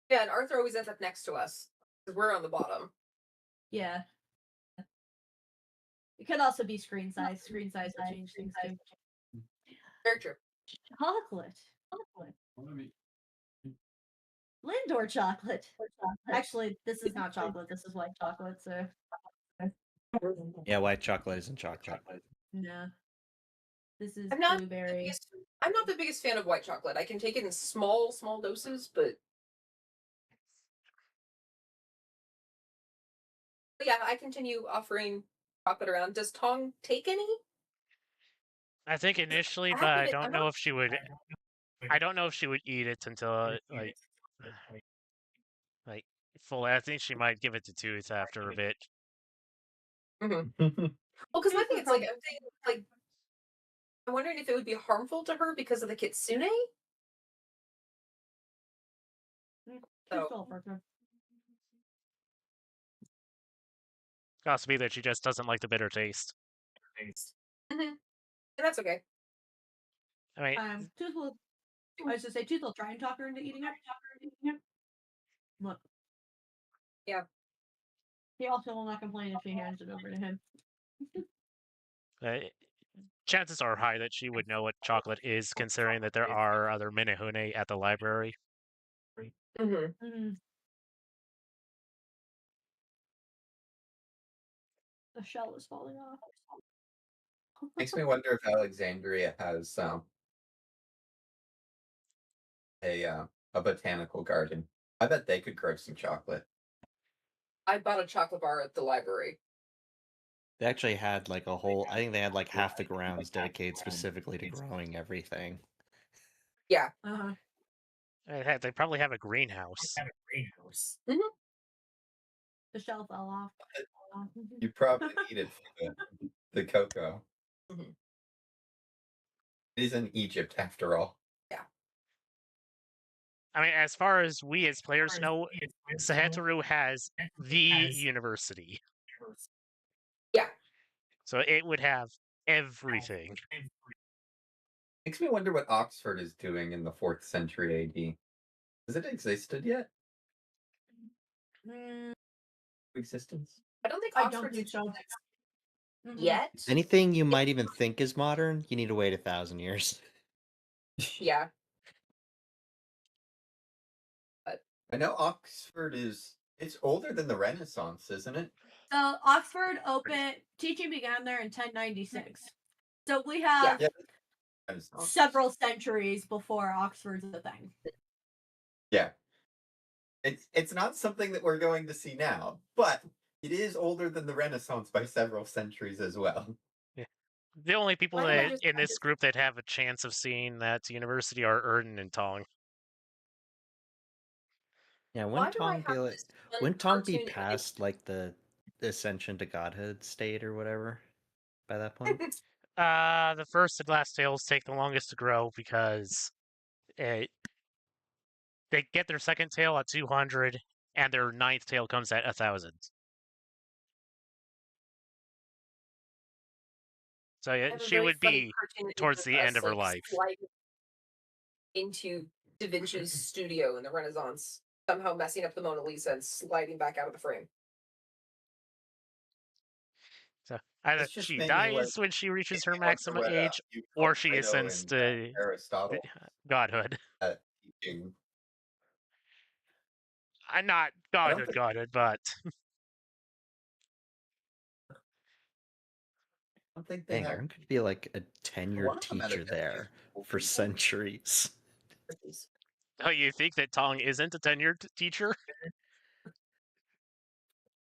Yeah, and Arthur always ends up next to us because we're on the bottom. Yeah. It could also be screen size. Screen size will change things too. Very true. Chocolate. Let me. Lindor chocolate. Actually, this is not chocolate. This is white chocolate. So Yeah, white chocolate isn't chocolate. no. This is I'm not blueberry. I'm not the biggest fan of white chocolate. I can take it in small doses, but yeah, I continue offering chocolate around. Does Tong take any? I think initially, I but I haven't- don't I'm know not- if she would. I don't know if she would eat it until like full. I think she might give it to Tooth after a bit. Well, because my thing is like I'm thinking like I'm wondering if it would be harmful to her because of the kitsune. So- Could also be that she just doesn't like the bitter taste. And that's okay. I mean, Tooth will. I was to say Tooth will try and talk her into eating it. Look. Yeah. He also will not complain if she hands it over to him. uh, chances are high that she would know what chocolate is, considering that there are other Minahune at the library. Mm. The shell is falling off. Makes me wonder if Alexandria has a botanical garden. I bet they could grow some chocolate. I bought a chocolate bar at the library. They actually had like a whole. I think they had like half the grounds dedicated specifically to growing everything. Yeah. Uh-huh. They probably have a greenhouse. The shell fell off. You probably need it for the cocoa. Mhm. It is in Egypt after all. I mean, as far as we as players know, Sahetoru has the university, Yeah. so it would have everything. Makes me wonder what Oxford is doing in the 4th century AD. Has it existed yet? Mm, Existence? I don't think I don't Oxford's think so. Mhm. yet. Anything you might even think is modern, you need to wait 1,000 years. Yeah. I know Oxford it's older than the Renaissance, isn't it? So Oxford opened teaching began there in 1096. So we have Yeah. Renaissance. several centuries before Oxford's a thing. Yeah. It's not something that we're going to see now, but it is older than the Renaissance by several centuries as well. The only people Why do I that just in this group that have a chance of seeing that university are Erden and Tong. Yeah, Why do I have this one wouldn't Tong be cartoon image? past like the ascension to godhood state or whatever by that point? The first and last tails take the longest to grow because they get their second tail at 200, and their ninth tail comes at 1,000. So I have a she very would funny be cartoon image towards the end us, of her like, life. sliding into Da Vinci's studio in the Renaissance, somehow messing up the Mona Lisa and sliding back out of the frame. So either This just she made me dies when she reaches her I wonder maximum what, age, you or call she Plato ascends and to Aristotle godhood. teaching. Not I don't godhood, but think they Dang, have. Aaron could be like a A tenured lot of them had a teacher there dedicated for people. centuries. oh, you think that Tong isn't a tenured teacher? Of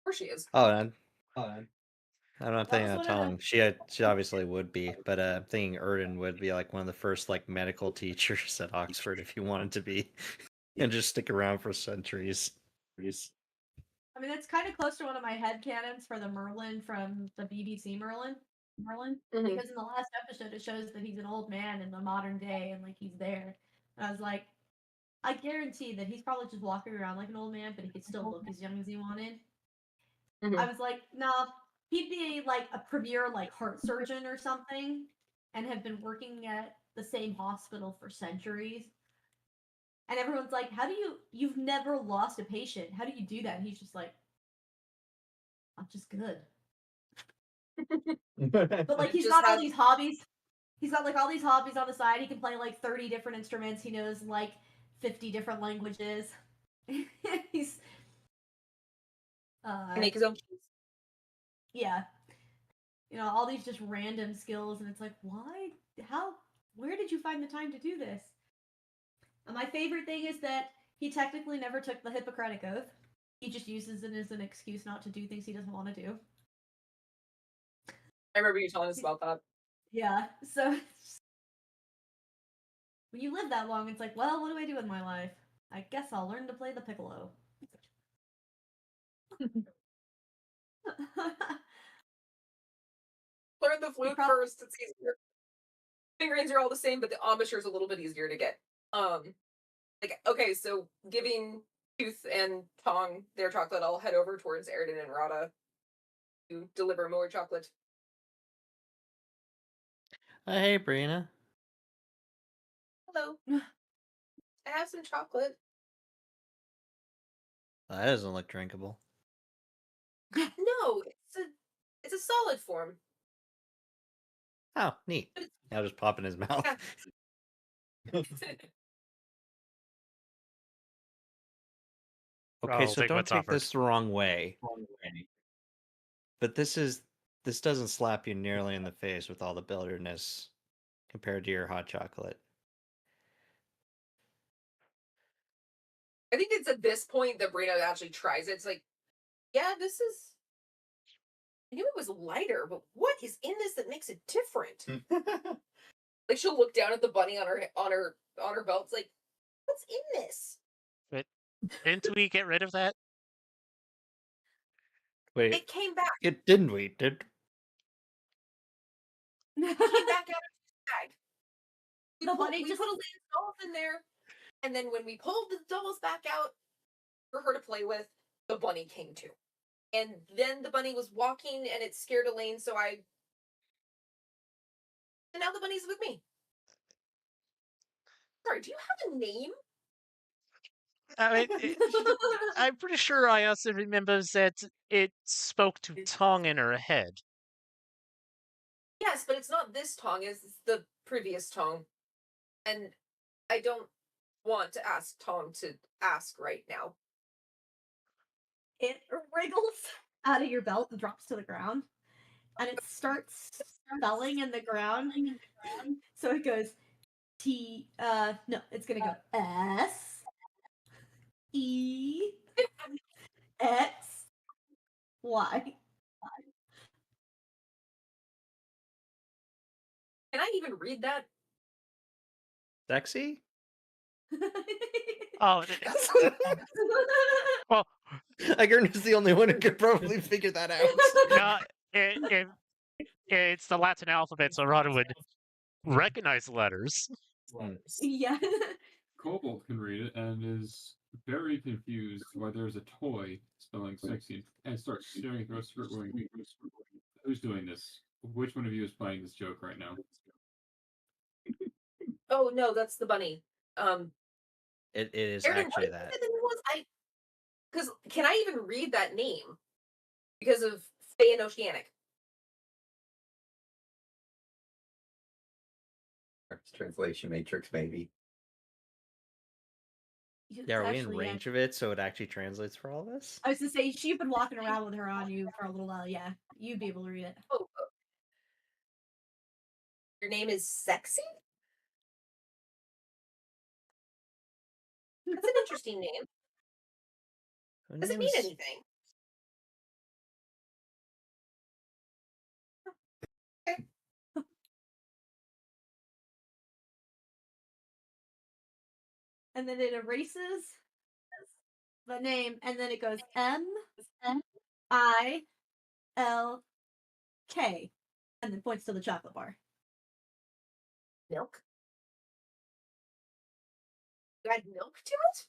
course she is. Oh, I'm not That thinking was of one of the Tong. She obviously would be, but I'm thinking Erden would be like one of the first like medical teachers at Oxford if he wanted to be, and just stick around for centuries. I mean, that's kind of close to one of my headcanons for the Merlin from the BBC Merlin. Mhm. Because in the last episode, it shows that he's an old man in the modern day and like he's there. And I was like, I guarantee that he's probably just walking around like an old man, but he could still look as young as he wanted. Mhm. I was like, no, he'd be like a premier like heart surgeon or something, and have been working at the same hospital for centuries. And everyone's like, how do you've never lost a patient? How do you do that? And he's just like, I'm just good. But like he's Just got all had- these hobbies. He's got like all these hobbies on the side. He can play like 30 different instruments. He knows like 50 different languages. He's make his own keys. yeah. You know, all these just random skills, and it's like, why? How? Where did you find the time to do this? And my favorite thing is that he technically never took the Hippocratic Oath. He just uses it as an excuse not to do things he doesn't want to do. I remember you telling us about that. Yeah, so when you live that long, it's like, well, what do I do with my life? I guess I'll learn to play the piccolo. Learn the flute prob- first. It's easier. Fingerings are all the same, but the embouchure is a little bit easier to get. Like okay, so giving Tooth and Tong their chocolate, I'll head over towards Erden and Rada to deliver more chocolate. Hey, Brina. Hello. I have some chocolate. That doesn't look drinkable. No, it's a solid form. Oh, neat. I'll just pop in his mouth. Yeah. Okay, I'll so take don't what's take offered. this the wrong way. But this doesn't slap you nearly in the face with all the bitterness compared to your hot chocolate. I think it's at this point that Brina actually tries it. It's like, yeah, this is. I knew it was lighter, but what is in this that makes it different? Like she'll look down at the bunny on her belt. It's like, what's in this? But didn't we get rid of that? Wait, It came back. it didn't we? Did It came back out of his bag. We The put bunny a just Landsdorf in there. And then when we pulled the dolls back out for her to play with, the bunny came too. And then the bunny was walking and it scared Elaine, so I. And now the bunny's with me. Sorry, do you have a name? I mean, I'm pretty sure I also remember that it spoke to Tong in her head. Yes, but it's not this Tong, it's the previous Tong. And I don't want to ask Tong to ask right now. It wriggles out of your belt and drops to the ground, and it starts spelling in the ground. So it goes no, it's gonna go S E X Y. Can I even read that? Sexy? Oh, well, Agurn is the only one who could probably figure that out. no, it's the Latin alphabet, so Rada would recognize the letters. Yeah. Kobold can read it and is very confused why there's a toy spelling sexy and starts staring at the rest of it going, who's doing this? Which one of you is playing this joke right now? Oh no, that's the bunny. It is Aaron, actually what that. did the new ones? Because can I even read that name? Because of Fey and Oceanic. Translation matrix, maybe. Yeah, are we in range of it so it actually translates for all of us? I was to say she's been walking around with her on you for a little while. Yeah, you'd be able to read it. Oh, your name is Sexy? That's an interesting name. Her Does it name mean is- anything? Okay. And then it erases the name, and then it goes MILK, and then points to the chocolate bar. Milk? You add milk to it?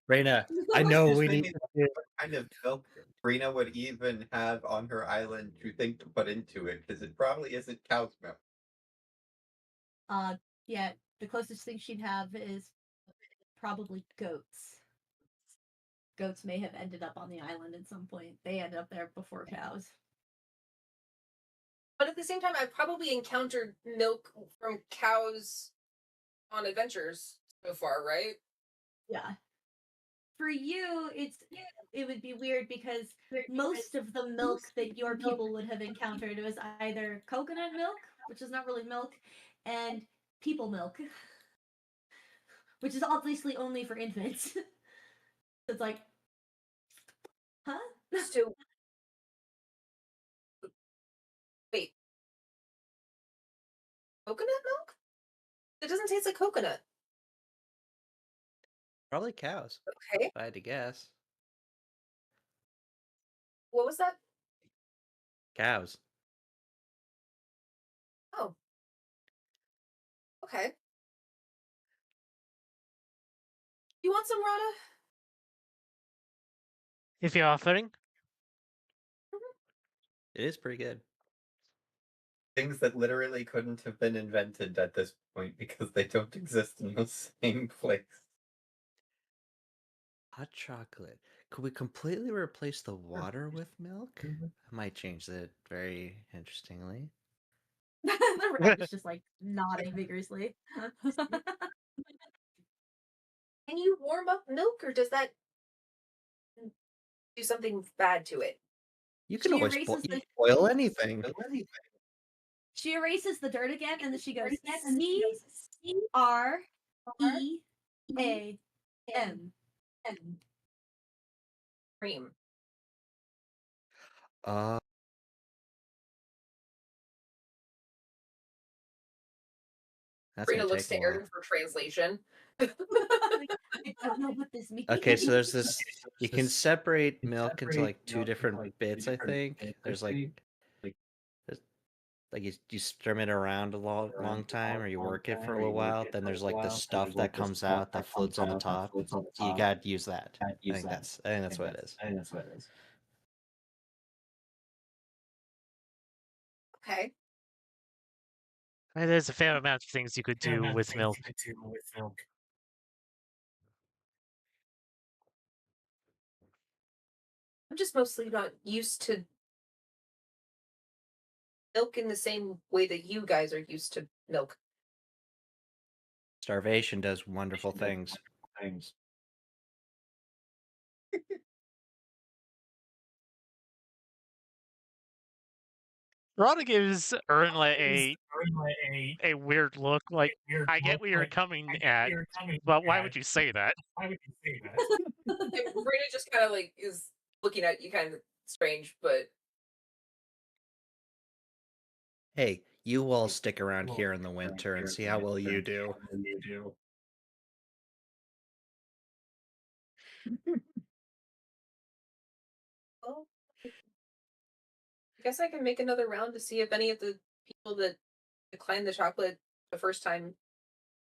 Reina, I know Just we thinking need to what kind of milk Brina would even have on her island to think to put into it, because it probably isn't cow's milk. Yeah, the closest thing she'd have is probably goats. Goats may have ended up on the island at some point. They ended up there before cows. But at the same time, I've probably encountered milk from cows on adventures so far, right? Yeah. For you, it would be weird because most of the milk that your people would have encountered was either coconut milk, which is not really milk, and people milk, which is obviously only for infants. It's like, huh? So, wait. Coconut milk? It doesn't taste like coconut. probably cows, Okay. if I had to guess. What was that? Cows. Oh. Okay. You want some, Rada? If you're offering, It is pretty good. Things that literally couldn't have been invented at this point because they don't exist in the same place. Hot chocolate. Could we completely replace the water with milk? I might change that very interestingly. The rat is just like nodding vigorously. Can you warm up milk, or does that do something bad to it? You can She always erases the- boil anything. She erases the dirt again, and then she goes CREAM. Cream. That's Brina gonna looks take to a while. Aaron for translation. I don't know what this means. Okay, so there's this. You can separate milk into like two different bits. I think there's like like you strum it around a long time, or you work it for a little while, then there's like the stuff that comes out that floats on the top. You gotta use that. I think that's what it is. Okay. There's a fair amount of things you could do with milk. I'm just mostly not used to milk in the same way that you guys are used to milk. Starvation does wonderful things. Rana gives Ernla a weird look, like, I get where you're coming at, but why would you say that? And Brina just kind of like is looking at you kind of strange, but Hey, you all stick around here in the winter and see how well you do. well, I guess I can make another round to see if any of the people that declined the chocolate the first time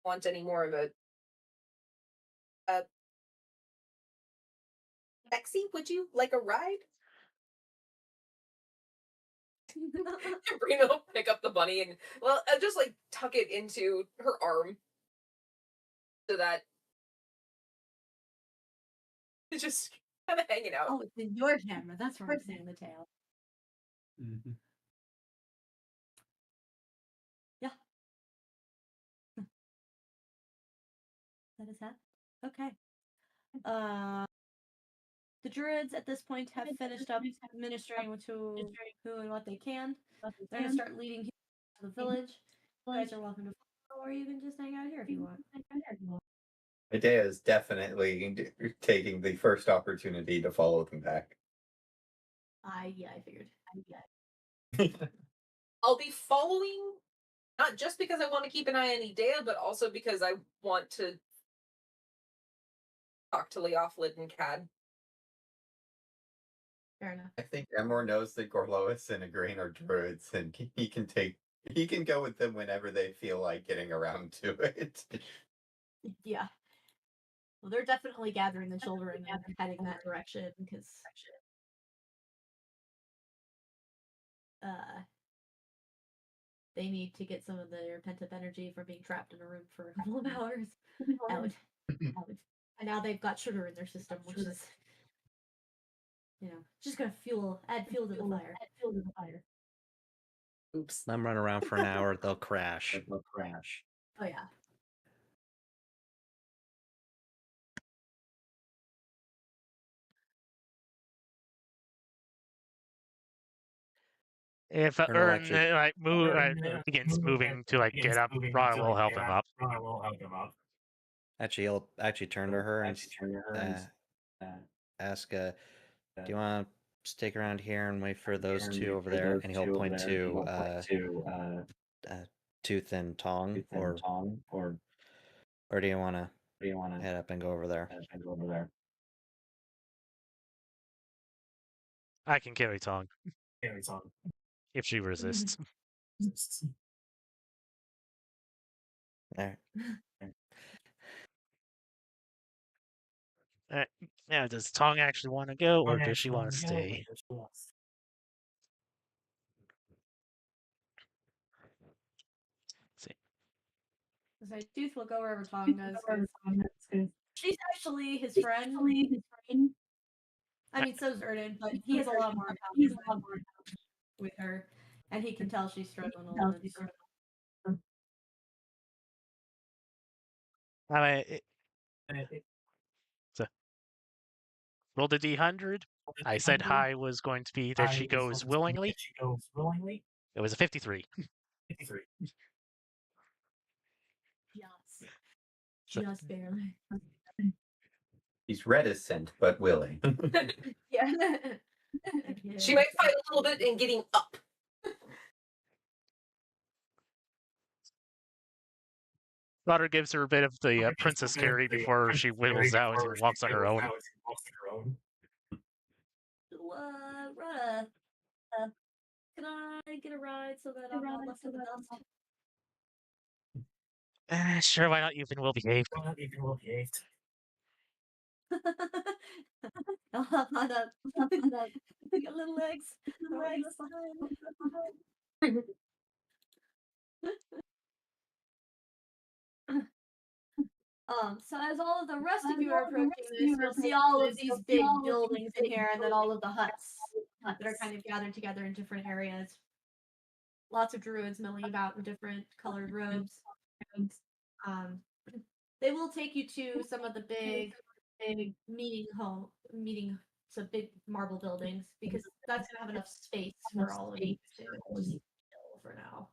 want any more of it. Lexi, would you like a ride? Brina will pick up the bunny and just like tuck it into her arm so that it's just kind of hanging out. Oh, it's in your camera. That's where I'm seeing the tail. Mm-hmm. Yeah. That is that. Okay. The druids at this point have finished up ministering to who and what they can. They're gonna start leading to the village. You guys are welcome to follow, or you can just hang out here if you want. Medea is definitely taking the first opportunity to follow them back. I figured. I'll be following, not just because I want to keep an eye on Idea, but also because I want to talk to Leoflid and Cad. Fair enough. I think Emor knows that Gorlois and Igraine are druids, and he can go with them whenever they feel like getting around to it. Yeah. Well, they're definitely gathering the children and heading that direction because they need to get some of their pent-up energy from being trapped in a room for a couple of hours out. And now they've got sugar in their system, which is, just gonna add fuel to the fire. Oops. Let them run around for an hour, they'll crash. Oh yeah. If Ernla Ern actually begins moving to like get up, Rana will help him up. Actually, he'll actually turn to her and ask, "Do you want to stick around here and wait for those two over there?" And he'll point to Tooth and Tong, or do you want to head up and go over there? I can carry Tong if she resists. There. Now, does Tong actually want to go, or does she want to stay? So Tooth will go wherever Tong goes. She's actually his friend. I mean, so's Erden, but he has a lot more with her, and he can tell she's struggling a little bit. So, roll the D100. I said high was going to be that she goes willingly. It was a 53. Just barely. He's reticent but willing. Yeah. She might fight a little bit in getting up. Daughter gives her a bit of the princess carry before she whittles out and walks on her own. Rana, can Can I get a ride so that I'm not left in the dust? Sure, why not? You've been well behaved. I'll hop on up. I got little legs. Alright, that's fine. So as all of the rest of you are approaching this, you'll see all of these big buildings in here, and then all of the huts that are kind of gathered together in different areas. Lots of druids milling about in different colored robes. Um, they will take you to some of the big meeting so big marble buildings because that's gonna have enough space for all of you to just chill for now.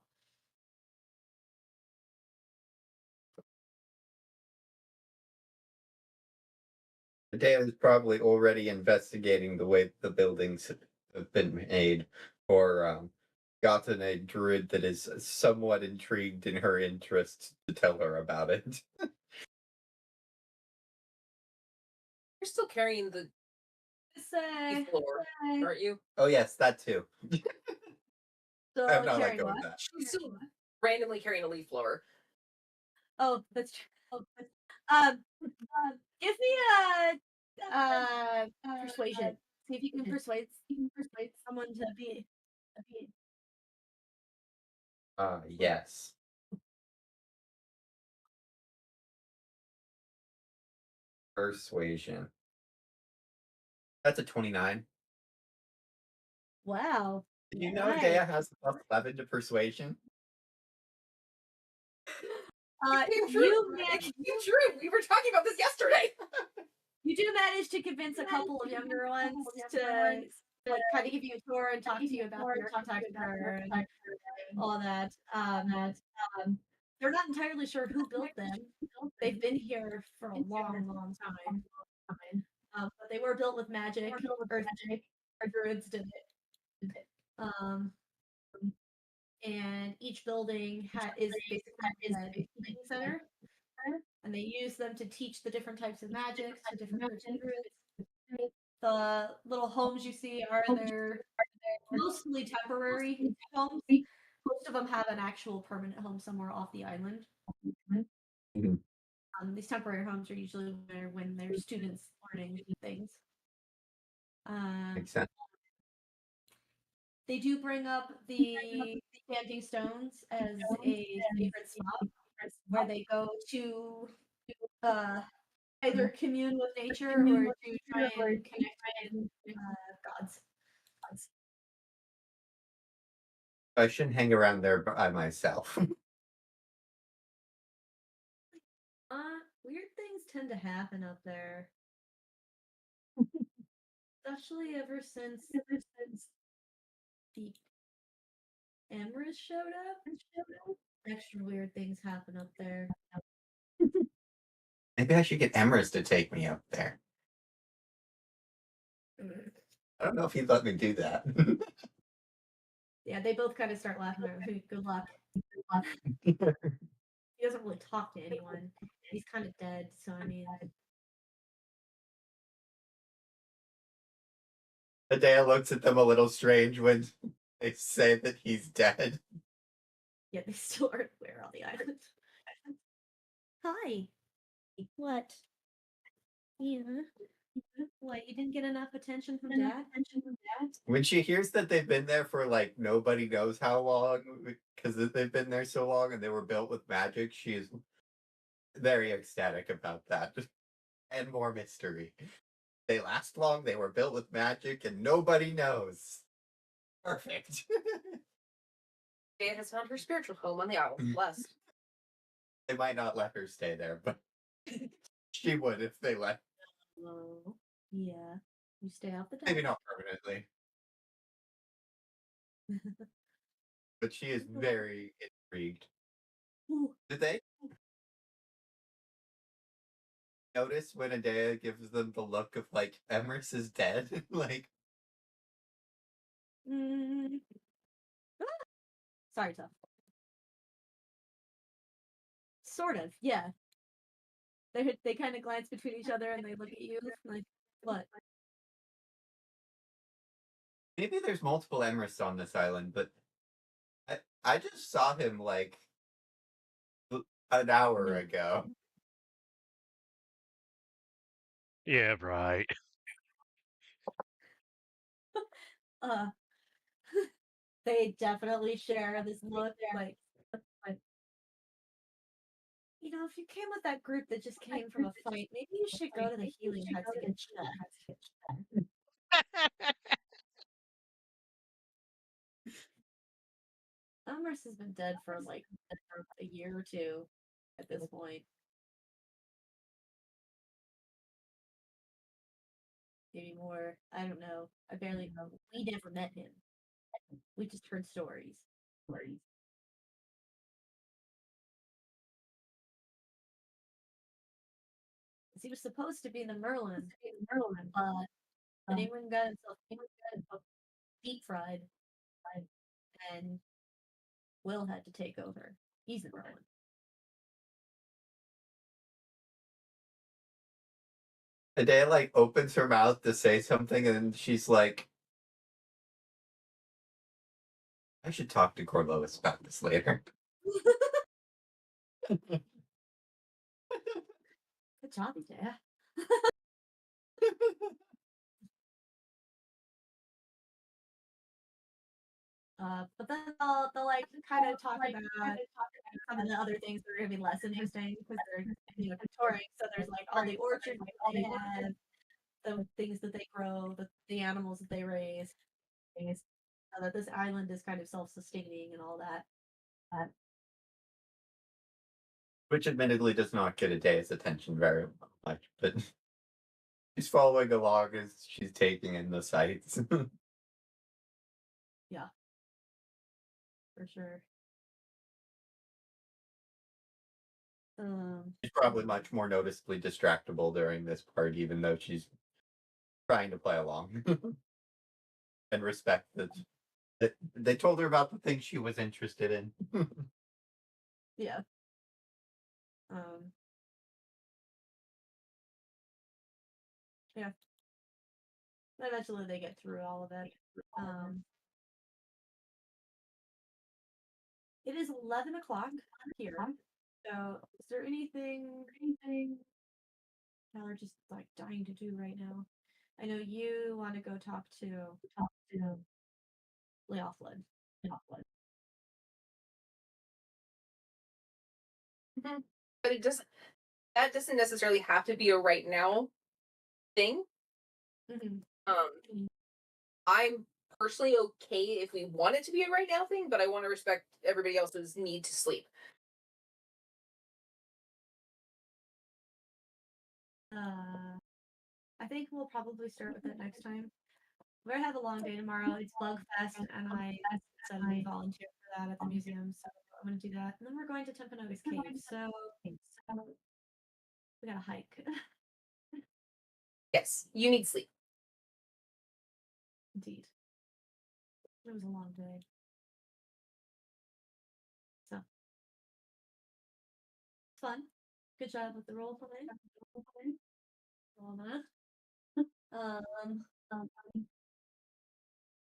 Dale is probably already investigating the way the buildings have been made, or gotten a druid that is somewhat intrigued in her interest to tell her about it. You're still carrying the Say, floor, aren't you? Oh yes, that too. so I have not let carrying go what? of that. She's still randomly carrying a leaf blower. Oh, that's true. Give me a persuasion. See if you can persuade someone to be. Yes. Persuasion. That's a 29. Wow. Did you know Nice. Dea has plus 11 to persuasion? You manage. You drew. We were talking about this yesterday. You do manage to convince a couple of younger ones to like kind of give you a tour and talk to you about the architecture and all that. They're not entirely sure who built them. They've been here for a long, long time. But they were built with magic. Earth druids did it. And each building is basically a teaching center, and they use them to teach the different types of magic to different groups of druids. The little homes you see are they're mostly temporary homes. Most of them have an actual permanent home somewhere off the island. Mhm. These temporary homes are usually when there's students learning things. Makes sense. They do bring up the standing stones as a favorite spot where they go to either commune with nature or to try and connect with gods. I shouldn't hang around there by myself. Weird things tend to happen up there. Especially ever since the Emrys showed up. Extra weird things happen up there. Maybe I should get Emrys to take me up there. I don't know if he'd let me do that. Yeah, they both kind of start laughing at me. Good luck. He doesn't really talk to anyone. He's kind of dead, so I mean. Adea looks at them a little strange when they say that he's dead. Yeah, they still aren't aware on the island. Hi. What? Yeah. What, you didn't get enough attention from Dad? When she hears that they've been there for like nobody knows how long, because they've been there so long and they were built with magic, she is very ecstatic about that. And more mystery. They last long, they were built with magic, and nobody knows. Perfect. Dea has found her spiritual home on the island. Blessed. They might not let her stay there, but she would if they let. Oh, yeah. You stay off the dock. Maybe not permanently. But she is very intrigued. Ooh. Did they notice when Adea gives them the look of like Emrys is dead? Like, Mm. Ah! Sorry, tough. Sort of, yeah. They kind of glance between each other and they look at you like, what? maybe there's multiple Emrys on this island, but I just saw him like an hour ago. Yeah, right. Uh, they definitely share this look like, if you came with that group that just came from a fight, maybe you should go to the healing huts to get checked. Elmers has been dead for like a year or two at this point. Maybe more. I don't know. I barely know. We never met him. We just heard stories. He was supposed to be the Merlin, but anyone got himself deep fried, and Will had to take over. He's the Merlin. Adea like opens her mouth to say something, and she's like, "I should talk to Corlois about this later." Good job, Adea. But then they'll like kind of talk about some of the other things that are gonna be less interesting because they're touring. So there's like all the orchards that they have, the things that they grow, the animals that they raise, so that this island is kind of self-sustaining and all that. Which admittedly does not get Adea's attention very much, but she's following along as she's taking in the sights. Yeah, for sure. She's probably much more noticeably distractible during this part, even though she's trying to play along. And respect that they told her about the things she was interested in. Yeah. Yeah. Eventually they get through all of it. It is 11 o'clock here. So is there anything y'all are just like dying to do right now? I know you want to go talk to Leoflin. But that doesn't necessarily have to be a right now thing. I'm personally okay if we want it to be a right now thing, but I want to respect everybody else's need to sleep. I think we'll probably start with it next time. We're gonna have a long day tomorrow. It's Bug Fest, and I suddenly volunteered for that at the museum, so I'm gonna do that. And then we're going to Tempanoga's cave, so we gotta hike. Yes, you need sleep. Indeed. It was a long day. So fun. Good job with the role play.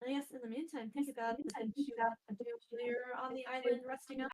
I guess in the meantime, think about the things you have to do while you're on the island resting up.